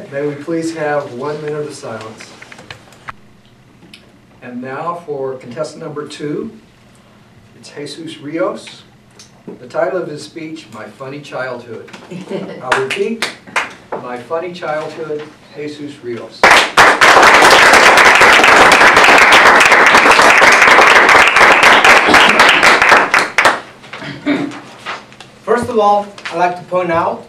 May we please have 1 minute of silence. And now for contestant number 2. It's Jesus Rios. The title of his speech, My Funny Childhood. I'll repeat, My Funny Childhood, Jesus Rios. First of all, I'd like to point out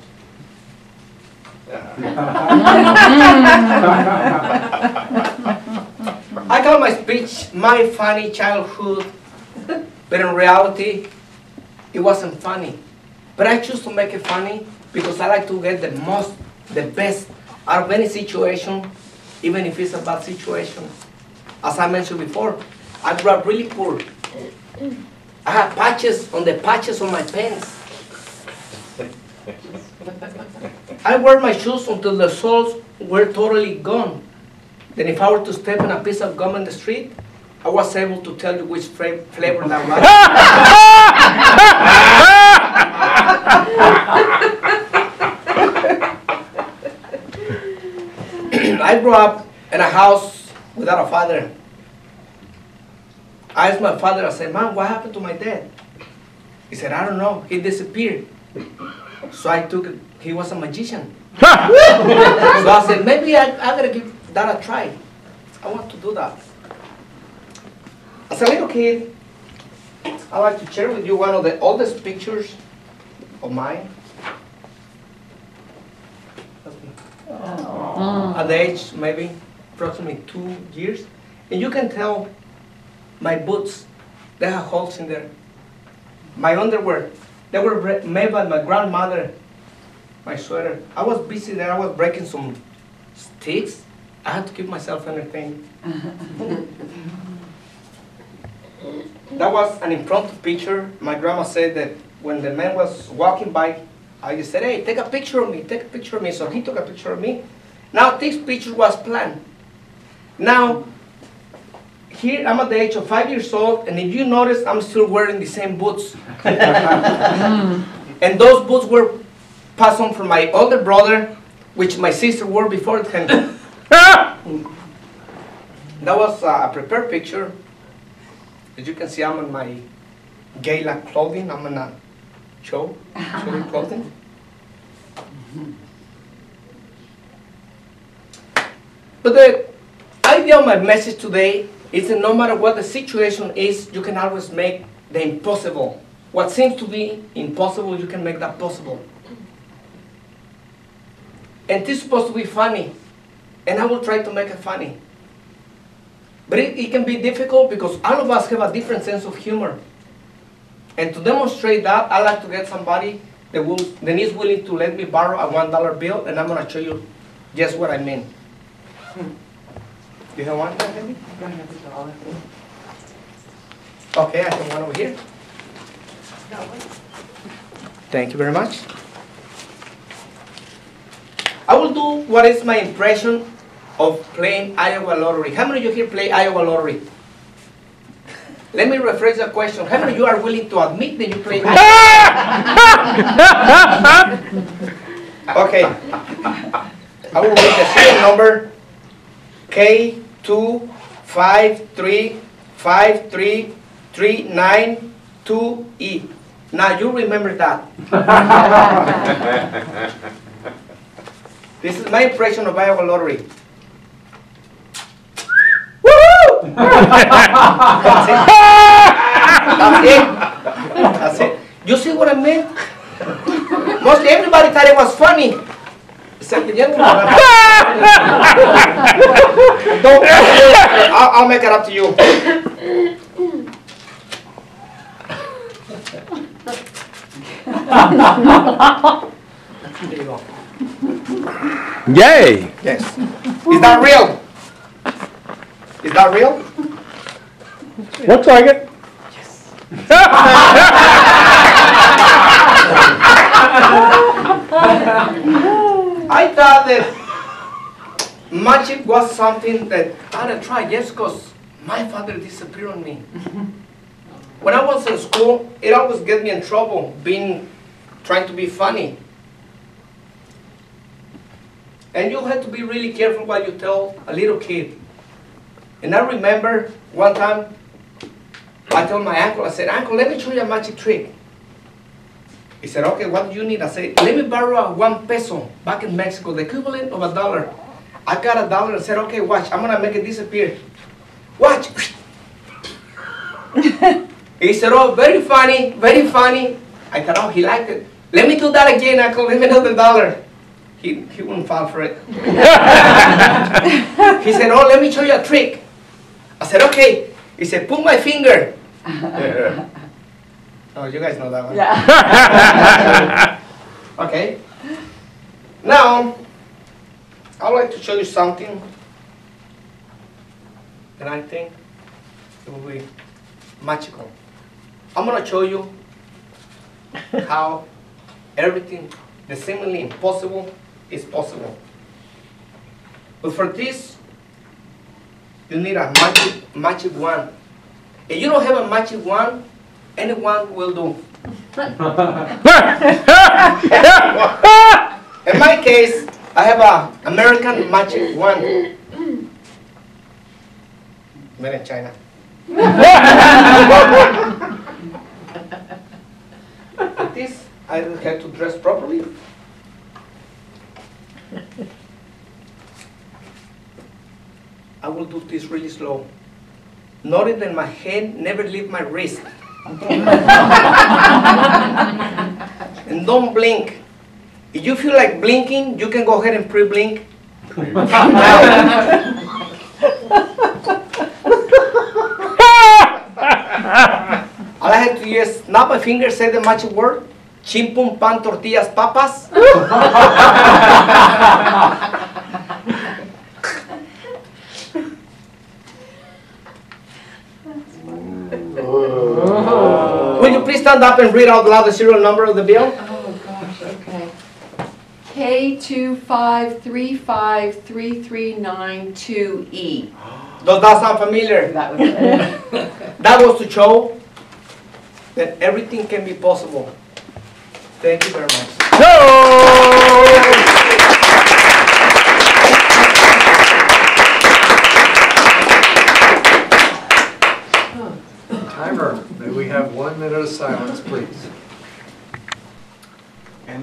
I call my speech My Funny Childhood, but in reality, it wasn't funny. But I choose to make it funny because I like to get the best out of any situation, even if it's a bad situation. As I mentioned before, I grew up really poor. I had patches on the patches on my pants. I wear my shoes until the soles were totally gone. Then if I were to step on a piece of gum in the street, I was able to tell you which flavor that was. I grew up in a house without a father. I asked my father, I said, Mom, what happened to my dad? He said, I don't know, he disappeared. So I took it, he was a magician. So I said, maybe I gotta give that a try. I want to do that. As a little kid, I like to share with you one of the oldest pictures of mine. At the age, maybe approximately 2 years. And you can tell my boots, they have holes in there. My underwear, they were made by my grandmother. My sweater. I was busy there, I was breaking some sticks. I had to keep myself entertained. That was an impromptu picture. My grandma said that when the man was walking by, I just said, hey, take a picture of me, take a picture of me. So he took a picture of me. Now this picture was planned. Now, here I'm at the age of 5 years old, and if you notice, I'm still wearing the same boots. And those boots were passed on from my older brother, which my sister wore before him. That was a prepared picture. As you can see, I'm in my gala clothing. I'm in a show clothing. But the idea of my message today is that no matter what the situation is, you can always make the impossible. What seems to be impossible, you can make that possible. And this is supposed to be funny. And I will try to make it funny. But it can be difficult because all of us have a different sense of humor. And to demonstrate that, I like to get somebody that is willing to let me borrow a $1 bill, and I'm going to show you just what I mean. You have one, maybe? Okay, I have one over here. Thank you very much. I will do what is my impression of playing Iowa lottery. How many of you here play Iowa lottery? Let me rephrase the question. How many of you are willing to admit that you play Iowa lottery? Okay. I will read the serial number K2535339-2E. Now you remember that. This is my impression of Iowa lottery. Woohoo! That's it. That's it. That's it. You see what I mean? Most everybody thought it was funny. Except the young one. Don't, I'll make it up to you. There you go. Yay! Yes. Is that real? Is that real? Looks like it. I thought that magic was something that I had to try just because my father disappeared on me. When I was in school, it always get me in trouble trying to be funny. And you have to be really careful what you tell a little kid. And I remember one time, I told my uncle, I said, "Uncle, let me show you a magic trick." He said, "Okay, what do you need?" I said, "Let me borrow a 1 peso back in Mexico, the equivalent of $1. I got $1 and said, "Okay, watch, I'm gonna make it disappear. Watch." He said, "Oh, very funny, very funny." I thought, oh, he liked it. "Let me do that again, Uncle, let me another $1. He wouldn't fall for it. He said, "Oh, let me show you a trick." I said, "Okay." He said, "Put my finger." Oh, you guys know that one. Yeah. Okay. Now, I would like to show you something that I think it will be magical. I'm going to show you how everything, the seemingly impossible, is possible. But for this, you need a magic wand. If you don't have a magic wand, anyone will do. In my case, I have an American magic wand. Made in China. With this, I have to dress properly. I will do this really slow. Notice that my hand never leaves my wrist. And don't blink. If you feel like blinking, you can go ahead and pre-blink. All I have to do is snap my fingers, say the magic word, chimpum pan tortillas papas. Will you please stand up and read out loud the serial number of the bill? Oh gosh, okay. K2535339-2E. Does that sound familiar? That was it. That was to show that everything can be possible. Thank you very much.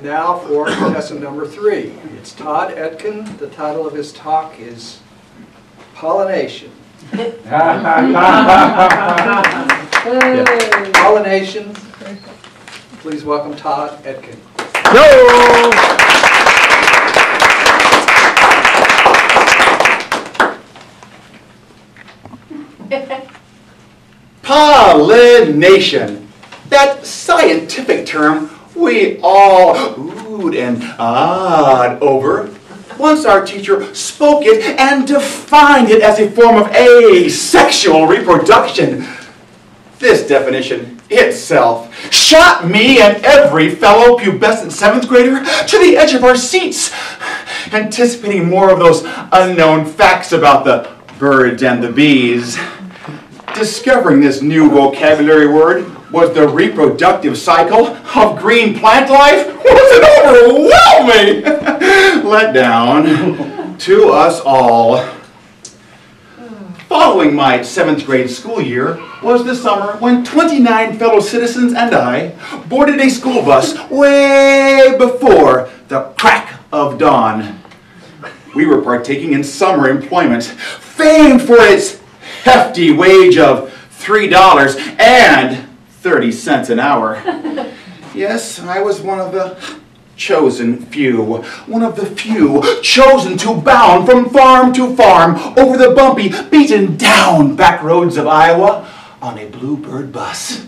Now for contestant number 3. It's Todd Etkin. The title of his talk is Pollination. Pollination. Please welcome Todd Etkin. Pollination. That scientific term we all oohed and ahed over. Once our teacher spoke it and defined it as a form of asexual reproduction. This definition itself shot me and every fellow pubescent 7th grader to the edge of our seats, anticipating more of those unknown facts about the birds and the bees. Discovering this new vocabulary word was the reproductive cycle of green plant life was an overwhelming letdown to us all. Following my 7th grade school year was the summer when 29 fellow citizens and I boarded a school bus way before the crack of dawn. We were partaking in summer employment, famed for its hefty wage of $3.30 an hour. Yes, I was one of the chosen few, chosen to bound from farm to farm over the bumpy, beaten down back roads of Iowa on a Bluebird bus.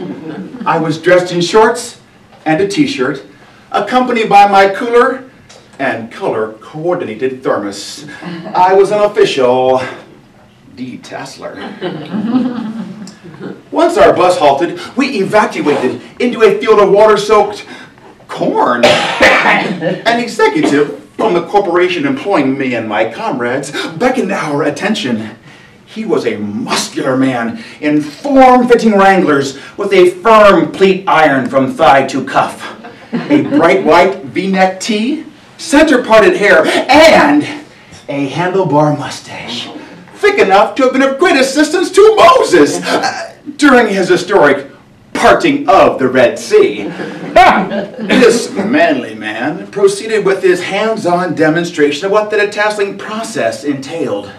I was dressed in shorts and a t-shirt, accompanied by my cooler and color-coordinated thermos. I was an official detasseler. Once our bus halted, we evacuated into a field of water-soaked corn. An executive from the corporation employing me and my comrades beckoned our attention. He was a muscular man in form-fitting Wranglers with a firm pleat iron from thigh to cuff, a bright white V-neck tee, center-parted hair, and a handlebar mustache, thick enough to have been of great assistance to Moses during his historic parting of the Red Sea. This manly man proceeded with his hands-on demonstration of what the detasseling process entailed.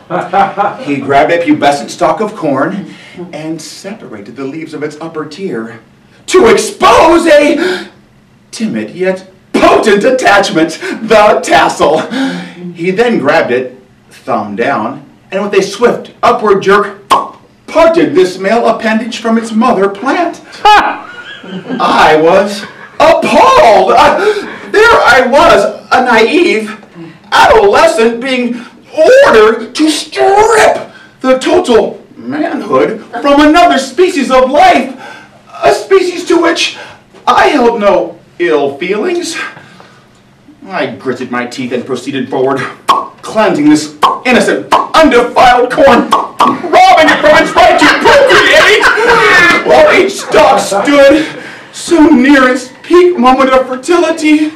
He grabbed a pubescent stalk of corn and separated the leaves of its upper tier to expose a timid yet potent attachment, the tassel. He then grabbed it, thumb down, and with a swift upward jerk, parted this male appendage from its mother plant. I was appalled. There I was, a naive adolescent being ordered to strip the total manhood from another species of life, a species to which I held no ill feelings. I gritted my teeth and proceeded forward, cleansing this innocent, undefiled corn, robbing it from its right to procreate, while each stalk stood so near its peak moment of fertility.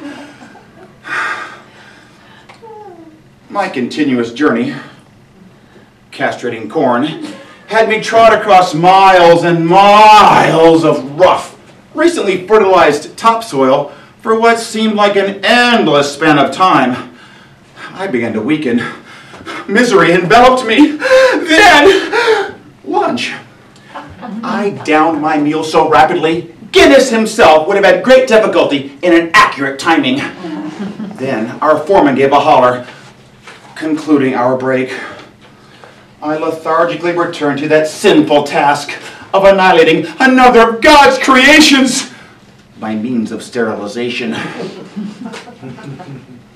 My continuous journey, castrating corn, had me trot across miles and miles of rough, recently fertilized topsoil for what seemed like an endless span of time. I began to weaken. Misery enveloped me. Then, lunch. I downed my meal so rapidly, Guinness himself would have had great difficulty in an accurate timing. Then our foreman gave a holler, concluding our break. I lethargically returned to that sinful task of annihilating another of God's creations by means of sterilization.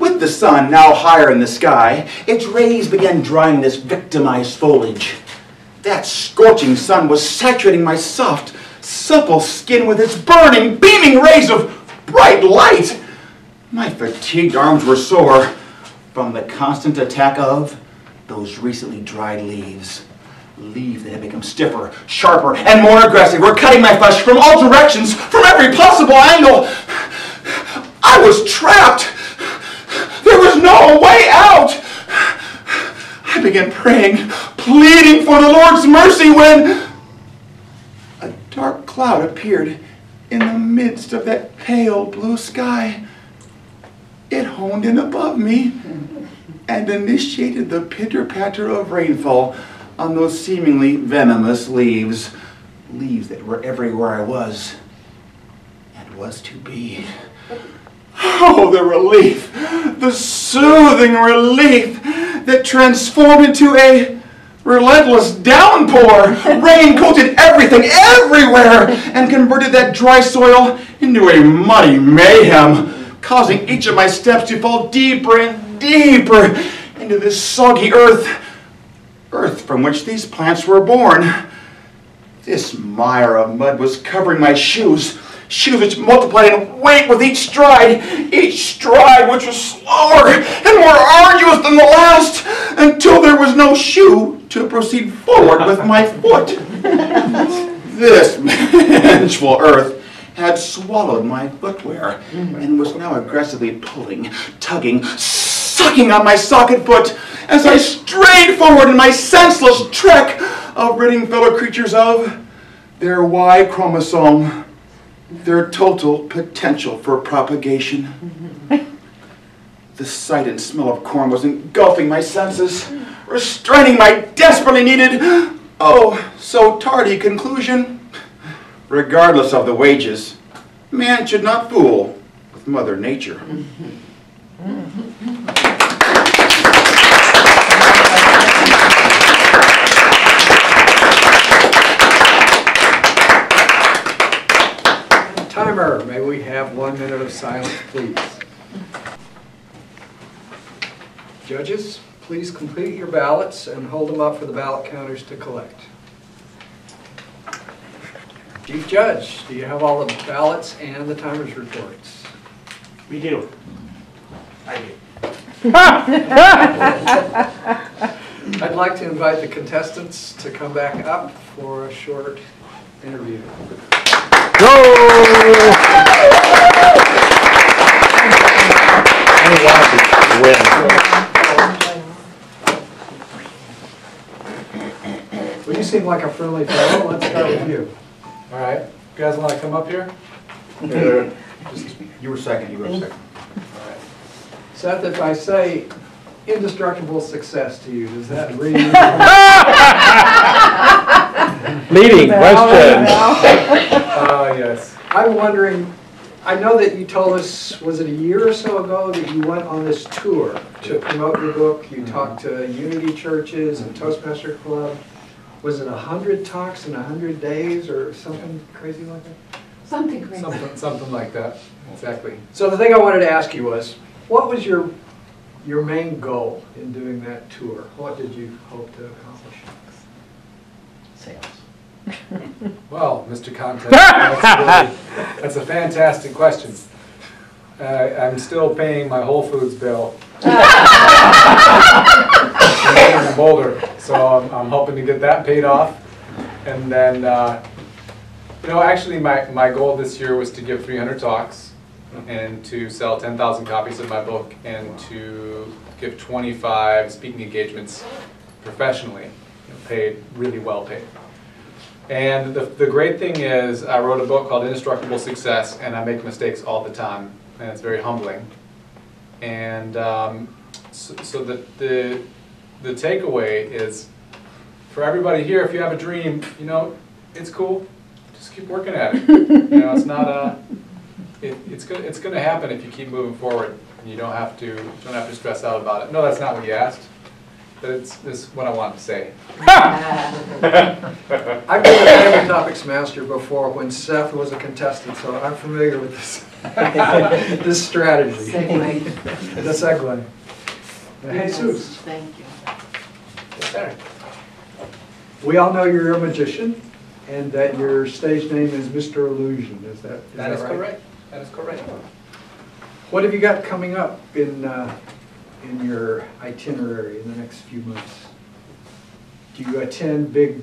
With the sun now higher in the sky, its rays began drying this victimized foliage. That scorching sun was saturating my soft, supple skin with its burning, beaming rays of bright light. My fatigued arms were sore from the constant attack of those recently dried leaves. Leaves that had become stiffer, sharper, and more aggressive were cutting my flesh from all directions, from every possible angle. I was trapped. There was no way out. I began praying, pleading for the Lord's mercy when a dark cloud appeared in the midst of that pale blue sky. honed in above me and initiated the pitter-patter of rainfall on those seemingly venomous leaves. Leaves that were everywhere I was and was to be. Oh, the relief, the soothing relief that transformed into a relentless downpour, rain-coated everything, everywhere, and converted that dry soil into a muddy mayhem, causing each of my steps to fall deeper and deeper into this soggy earth from which these plants were born. This mire of mud was covering my shoes which multiplied in weight with each stride which was slower and more arduous than the last, until there was no shoe to proceed forward with my foot. This vengeful earth had swallowed my footwear and was now aggressively pulling, tugging, sucking on my socket foot as I strayed forward in my senseless trek of ridding fellow creatures of their Y chromosome, their total potential for propagation. The sight and smell of corn was engulfing my senses, restraining my desperately needed, oh, so tardy conclusion. Regardless of the wages, man should not fool with Mother Nature. Timer, may we have 1 minute of silence, please? Judges, please complete your ballots and hold them up for the ballot counters to collect. Chief Judge, do you have all the ballots and the timer's reports? We do. I do. I'd like to invite the contestants to come back up for a short interview. Well, you seem like a friendly fellow. Let's start with you. All right, you guys want to come up here? You were second, you were second. All right. Seth, if I say indestructible success to you, does that ring? Leading question. Oh, yes. I'm wondering, I know that you told us, was it a year or so ago, that you went on this tour to promote your book? You talked to Unity churches and Toastmaster Club. Was it 100 talks in 100 days or something crazy like that? Something crazy. Something like that, exactly. So the thing I wanted to ask you was, what was your main goal in doing that tour? What did you hope to accomplish? Sales. Well, Mr. Contest, that's a fantastic question. I'm still paying my Whole Foods bill in Boulder, so I'm hoping to get that paid off. And then, you know, actually my goal this year was to give 300 talks and to sell 10,000 copies of my book and to give 25 speaking engagements professionally, you know, paid, really well paid. And the great thing is I wrote a book called Indestructible Success, and I make mistakes all the time, and it's very humbling. And so the takeaway is, for everybody here, if you have a dream, you know, it's cool. Just keep working at it. You know, it's not it's going to happen if you keep moving forward. And you don't have to stress out about it. No, that's not what you asked. But it's what I wanted to say. I've been a Family Topics Master before when Seth was a contestant, so I'm familiar with this this strategy. The segue. Jesus. Thank you. Yes, sir. We all know you're a magician and that your stage name is Mr. Illusion. Is that That is right? correct. That is correct. What have you got coming up in your itinerary in the next few months? Do you attend big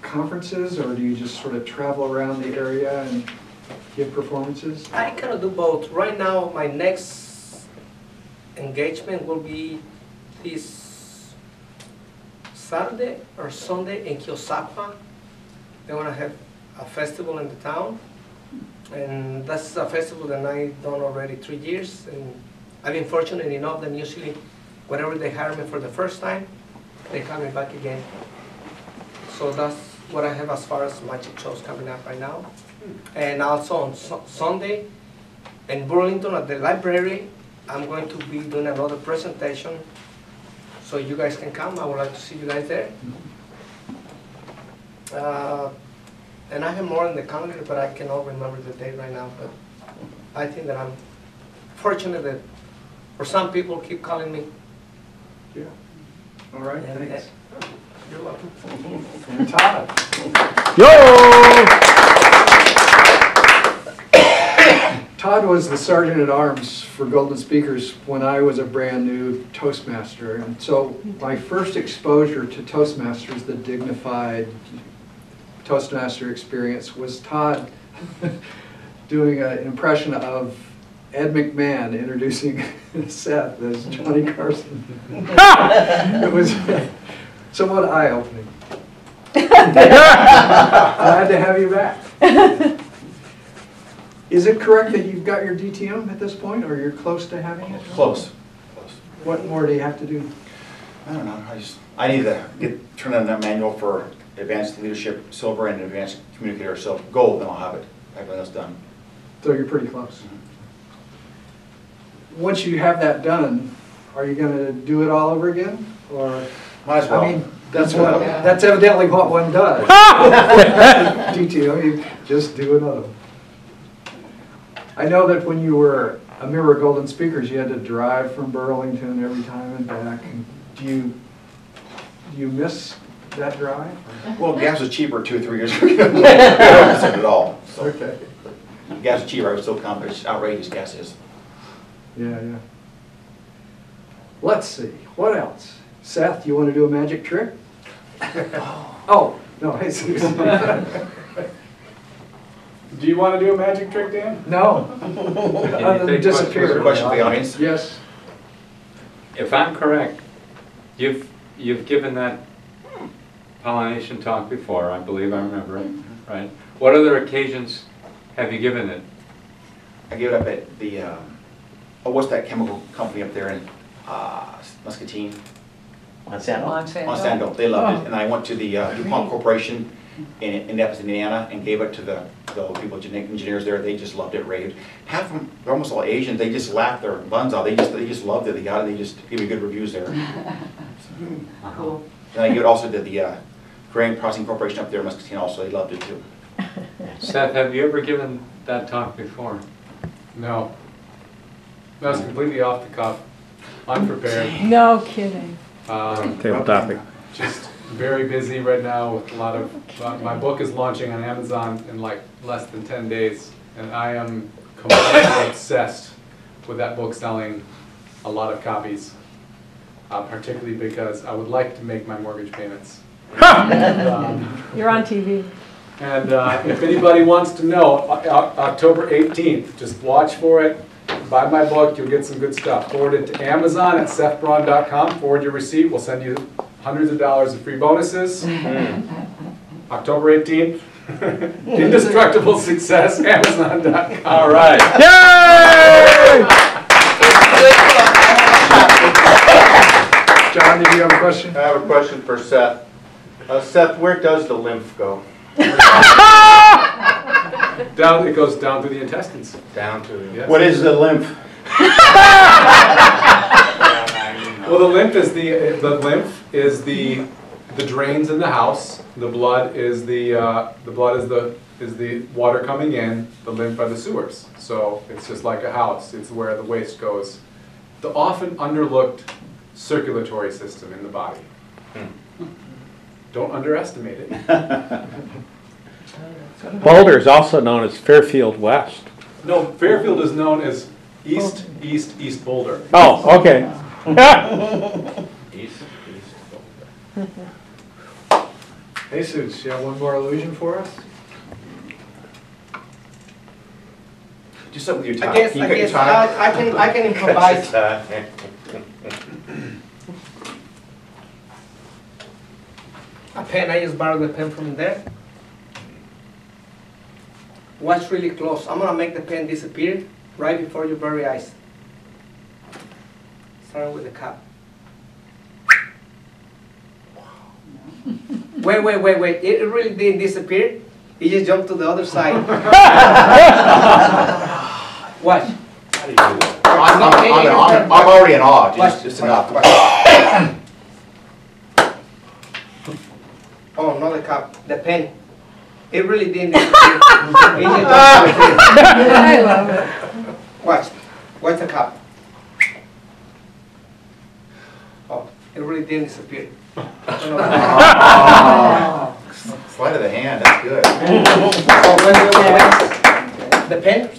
conferences, or do you just sort of travel around the area and give performances? I kind of do both. Right now, my next engagement will be this Saturday or Sunday in Kiyosakwa. They want to have a festival in the town, and that's a festival that I've done already 3 years, and I've been fortunate enough that usually whenever they hire me for the first time, they call me back again. So that's what I have as far as magic shows coming up right now. And also on Sunday in Burlington at the library, I'm going to be doing another presentation. So you guys can come. I would like to see you guys there. And I have more in the calendar, but I cannot remember the date right now. But I think that I'm fortunate that for some people keep calling me. Yeah. All right, And, thanks. You're welcome. And Todd. Todd was the sergeant at arms for Golden Speakers when I was a brand new Toastmaster. And so my first exposure to Toastmasters, the dignified Toastmaster experience, was Todd doing an impression of Ed McMahon introducing Seth as Johnny Carson. It was somewhat eye-opening. Glad to have you back. Is it correct that you've got your DTM at this point, or you're close to having it? Close. What more do you have to do? I don't know. I need to turn on that manual for advanced leadership silver and advanced communicator, so gold, then I'll have it. Everything else done. So you're pretty close. Once you have that done, are you going to do it all over again, or? Might as well. I mean, that's evidently what one does. DTM, you just do another one. I know that when you were a member of Golden Speakers, you had to drive from Burlington every time and back. And do you miss that drive? Well, gas was cheaper 2 or 3 years ago. I don't miss it at all. So. Okay. Gas is cheaper. I was still confident. It's outrageous. Gas is. Yeah, yeah. Let's see. What else? Seth, you want to do a magic trick? Oh, no, Jesus. Do you want to do a magic trick, Dan? No. Other than disappear. Question for the audience? Yes. If I'm correct, you've given that pollination talk before, I believe I remember it, right? What other occasions have you given it? I gave it up at the, what's that chemical company up there in Muscatine? Monsanto. They loved it. And I went to the DuPont Corporation in Indianapolis, Indiana, and gave it to the people, genetic engineers there. They just loved it, raved. Half of them, they're almost all Asian. They just laughed their buns off. They just loved it. They got it. They just gave me good reviews there. Cool. And I gave it also to the Grain Processing Corporation up there in Muscatine. Also, they loved it too. Seth, have you ever given that talk before? No. That was completely off the cuff, unprepared. No kidding. Table topic. Just very busy right now with a lot of, my book is launching on Amazon in like less than 10 days, and I am completely obsessed with that book selling a lot of copies, particularly because I would like to make my mortgage payments. You're on TV. And if anybody wants to know, October 18th, just watch for it. Buy my book, you'll get some good stuff. Forward it to Amazon at sethbraun.com. Forward your receipt. We'll send you hundreds of dollars of free bonuses. October 18th. Indestructible Success, Amazon.com. All right. Yay! John, did you have a question? I have a question for Seth. Seth, where does the lymph go? It goes down through the intestines. Down to the... Yes. What is the lymph? Well, the lymph is the drains in the house. The blood is the water coming in. The lymph are the sewers. So it's just like a house. It's where the waste goes. The often underlooked circulatory system in the body. Don't underestimate it. Boulder is also known as Fairfield West. No, Fairfield is known as East Boulder. Oh, okay. East Boulder. Jesus, you have one more illusion for us? Do something with your time. I guess I can improvise. A pen, I just borrowed the pen from there. Watch really close. I'm gonna make the pen disappear right before your very eyes. turn with the cup. Wait. It really didn't disappear. It just jumped to the other side. Watch. How do you do that? I'm already in awe. Just enough. Oh, not the cup. The pen. It really didn't disappear. It just jumped to the I love it. Watch. Watch the cup. Oh, it really didn't disappear. Sleight of the hand, that's good. Oh, wait. The pen?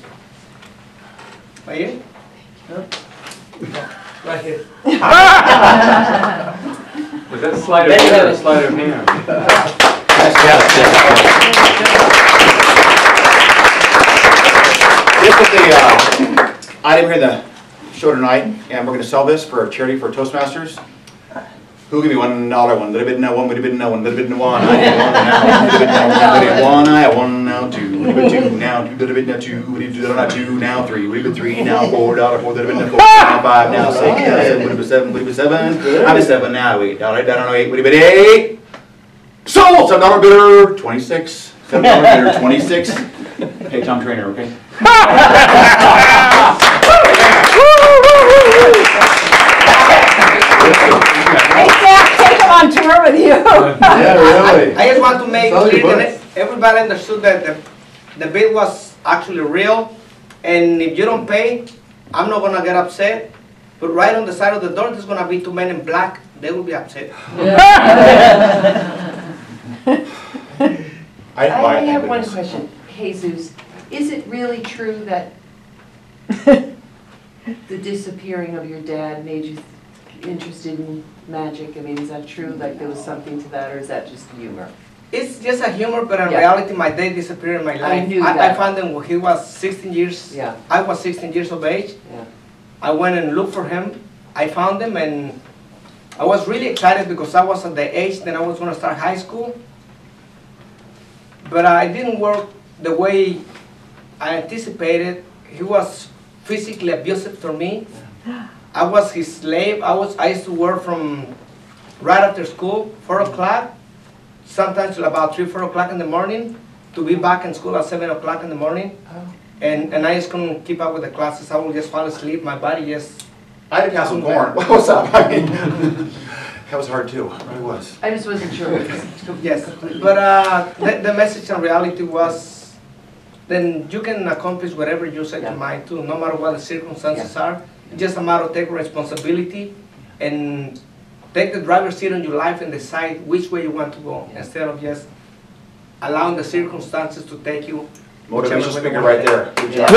Right here? Right here. Was that sleight of hand or sleight of hand? This is the item here in the show tonight, and we're going to sell this for a charity for Toastmasters. Who give me $1? One little bit now, one little bit now, one little bit now, one. I have one now, one little bit one. I have one now, two, little bit two now, two little bit now, two, little bit now, two now, three, little bit three now, $4, four little bit now, four now, five now, six now, seven, little bit seven. I'm at seven now, $8, down on eight, little bit eight. Sold! $7 bidder, 26. $7 bidder, 26. Hey, Tom Trainer, okay? Hey, Zach, take him on tour with you. Yeah, really. I just want to make clear that everybody understood that the bid was actually real, and if you don't pay, I'm not gonna get upset. But right on the side of the door, there's gonna be two men in black. They will be upset. I have one question, Jesus. Is it really true that the disappearing of your dad made you interested in magic? I mean, is that true? Like there was something to that, or is that just humor? It's just a humor, but in reality, my dad disappeared in my life. I knew that. I found him when he was 16 years. Yeah. I was 16 years of age. Yeah. I went and looked for him. I found him, and I was really excited because I was at the age that I was going to start high school. But I didn't work the way I anticipated. He was physically abusive to me. I was his slave. I used to work from right after school, 4 o'clock, sometimes till about 3, 4 o'clock in the morning, to be back in school at 7 o'clock in the morning. And I just couldn't keep up with the classes. I would just fall asleep. My body just... I had to have some corn. What's up? I mean, that was hard too. It really was. I just wasn't sure. Yes, but the message in reality was, then you can accomplish whatever you set your mind to, no matter what the circumstances are. It's just a matter of taking responsibility and take the driver's seat on your life and decide which way you want to go, instead of just allowing the circumstances to take you. Motivational speaker right there. Good job.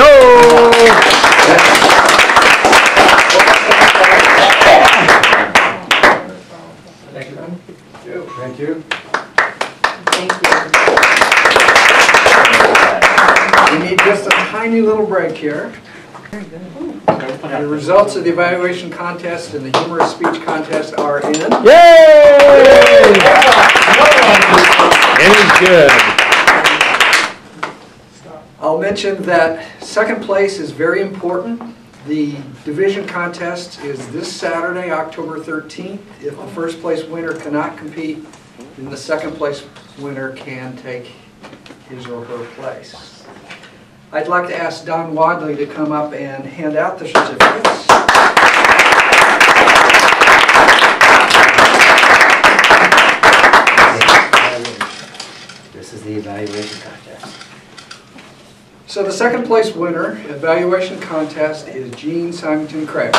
Thank you. Thank you. Thank you. We need just a tiny little break here. The results of the evaluation contest and the humorous speech contest are in. Yay! It's good. I'll mention that second place is very important. The division contest is this Saturday, October 13th. If the first place winner cannot compete, then the second place winner can take his or her place. I'd like to ask Don Wadley to come up and hand out the certificates. This is the evaluation contest. So the second place winner, evaluation contest, is Gene Symington Craig.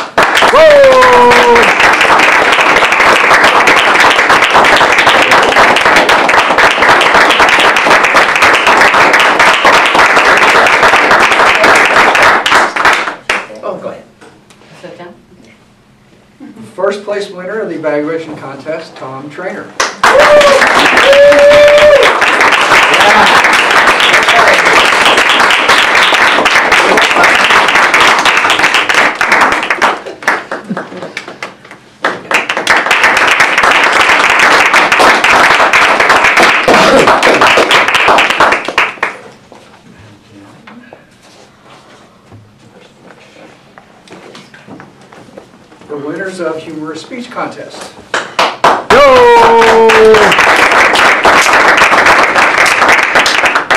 Oh, go ahead. Sit down. First place winner of the evaluation contest, Tom Trainer. the winners of Humorous Speech Contest.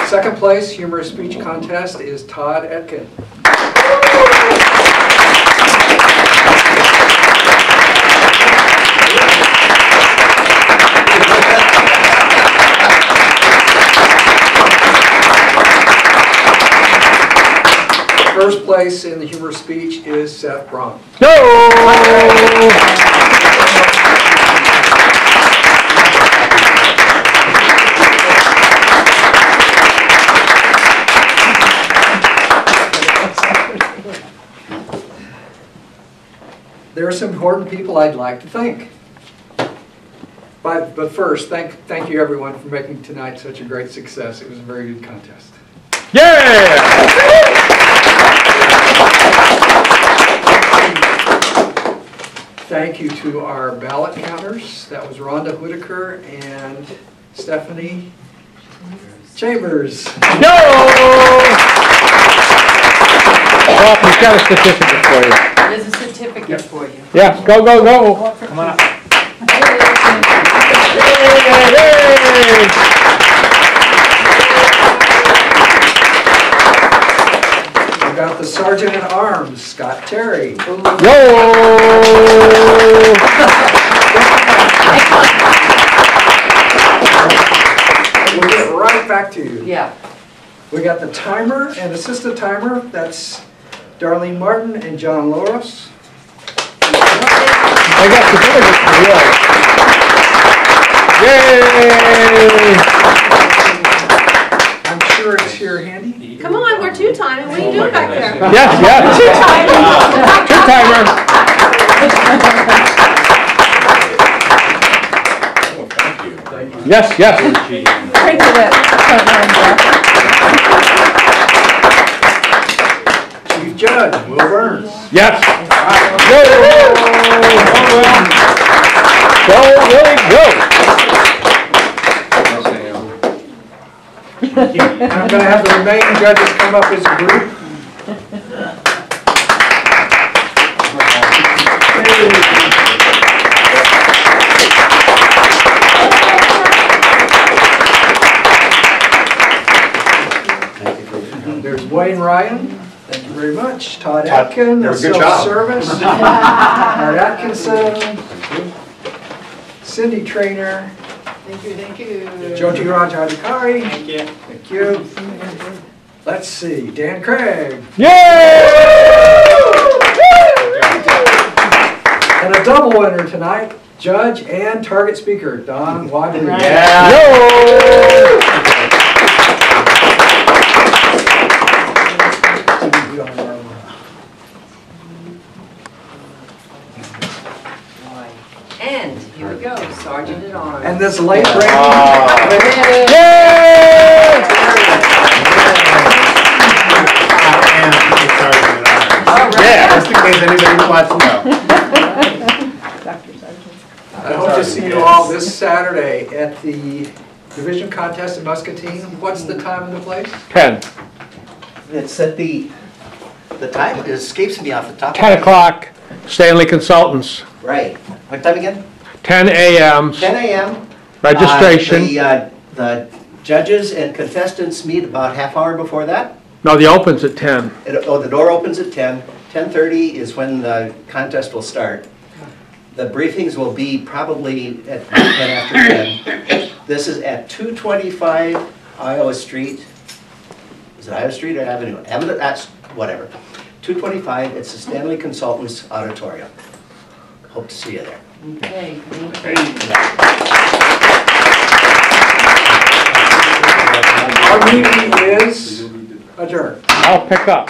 Second place Humorous Speech Contest is Todd Etkin. First place in the humorous speech is Seth Braun. There are some important people I'd like to thank. But first, thank you everyone for making tonight such a great success. It was a very good contest. Yeah! Thank you to our ballot counters. That was Rhonda Whitaker and Stephanie Chambers. No! Oh, we've got a certificate for you. There's a certificate for you. Yeah, go, go, go. Come on up. We got the Sergeant at Arms, Scott Terry. Yo! We'll get right back to you. Yeah. We got the timer and assistant timer. That's Darlene Martin and John Loris. I got certificates for you. Yay! I'm sure it's here handy. Come on, we're two-timing. What are you doing back there? Yes, yes. Two-timer. Yes, yes. Chief Judge, Will Burns. Yes. Go, Willie, go. And I'm going to have the remaining judges come up as a group. There's Wayne Ryan. Thank you very much. Todd Atkin, Good job. self-service. Art Atkinson. Cindy Trainer. Thank you, thank you. Jyoti Rajadikari. Thank you. Thank you. Let's see, Dan Craig. And a double winner tonight, judge and target speaker, Don Wadley. And here we go, Sergeant at Arms. And this late breaking. Yeah, just in case anybody wants to know. I hope to see you all this Saturday at the division contest in Muscatine. What's the time and the place? 10. It's at the time, it escapes me off the top. 10 o'clock, Stanley Consultants. Right. What time again? 10 a.m. 10 a.m. Registration. The judges and contestants meet about half hour before that. No, the open's at 10. The door opens at 10. 10:30 is when the contest will start. The briefings will be probably at 10 after 10. This is at 225 Iowa Street. Is it Iowa Street or Avenue? Avenue, that's whatever. 225, it's the Stanley Consultants Auditorium. Hope to see you there. Okay, thank you. Our meeting is adjourned. I'll pick up.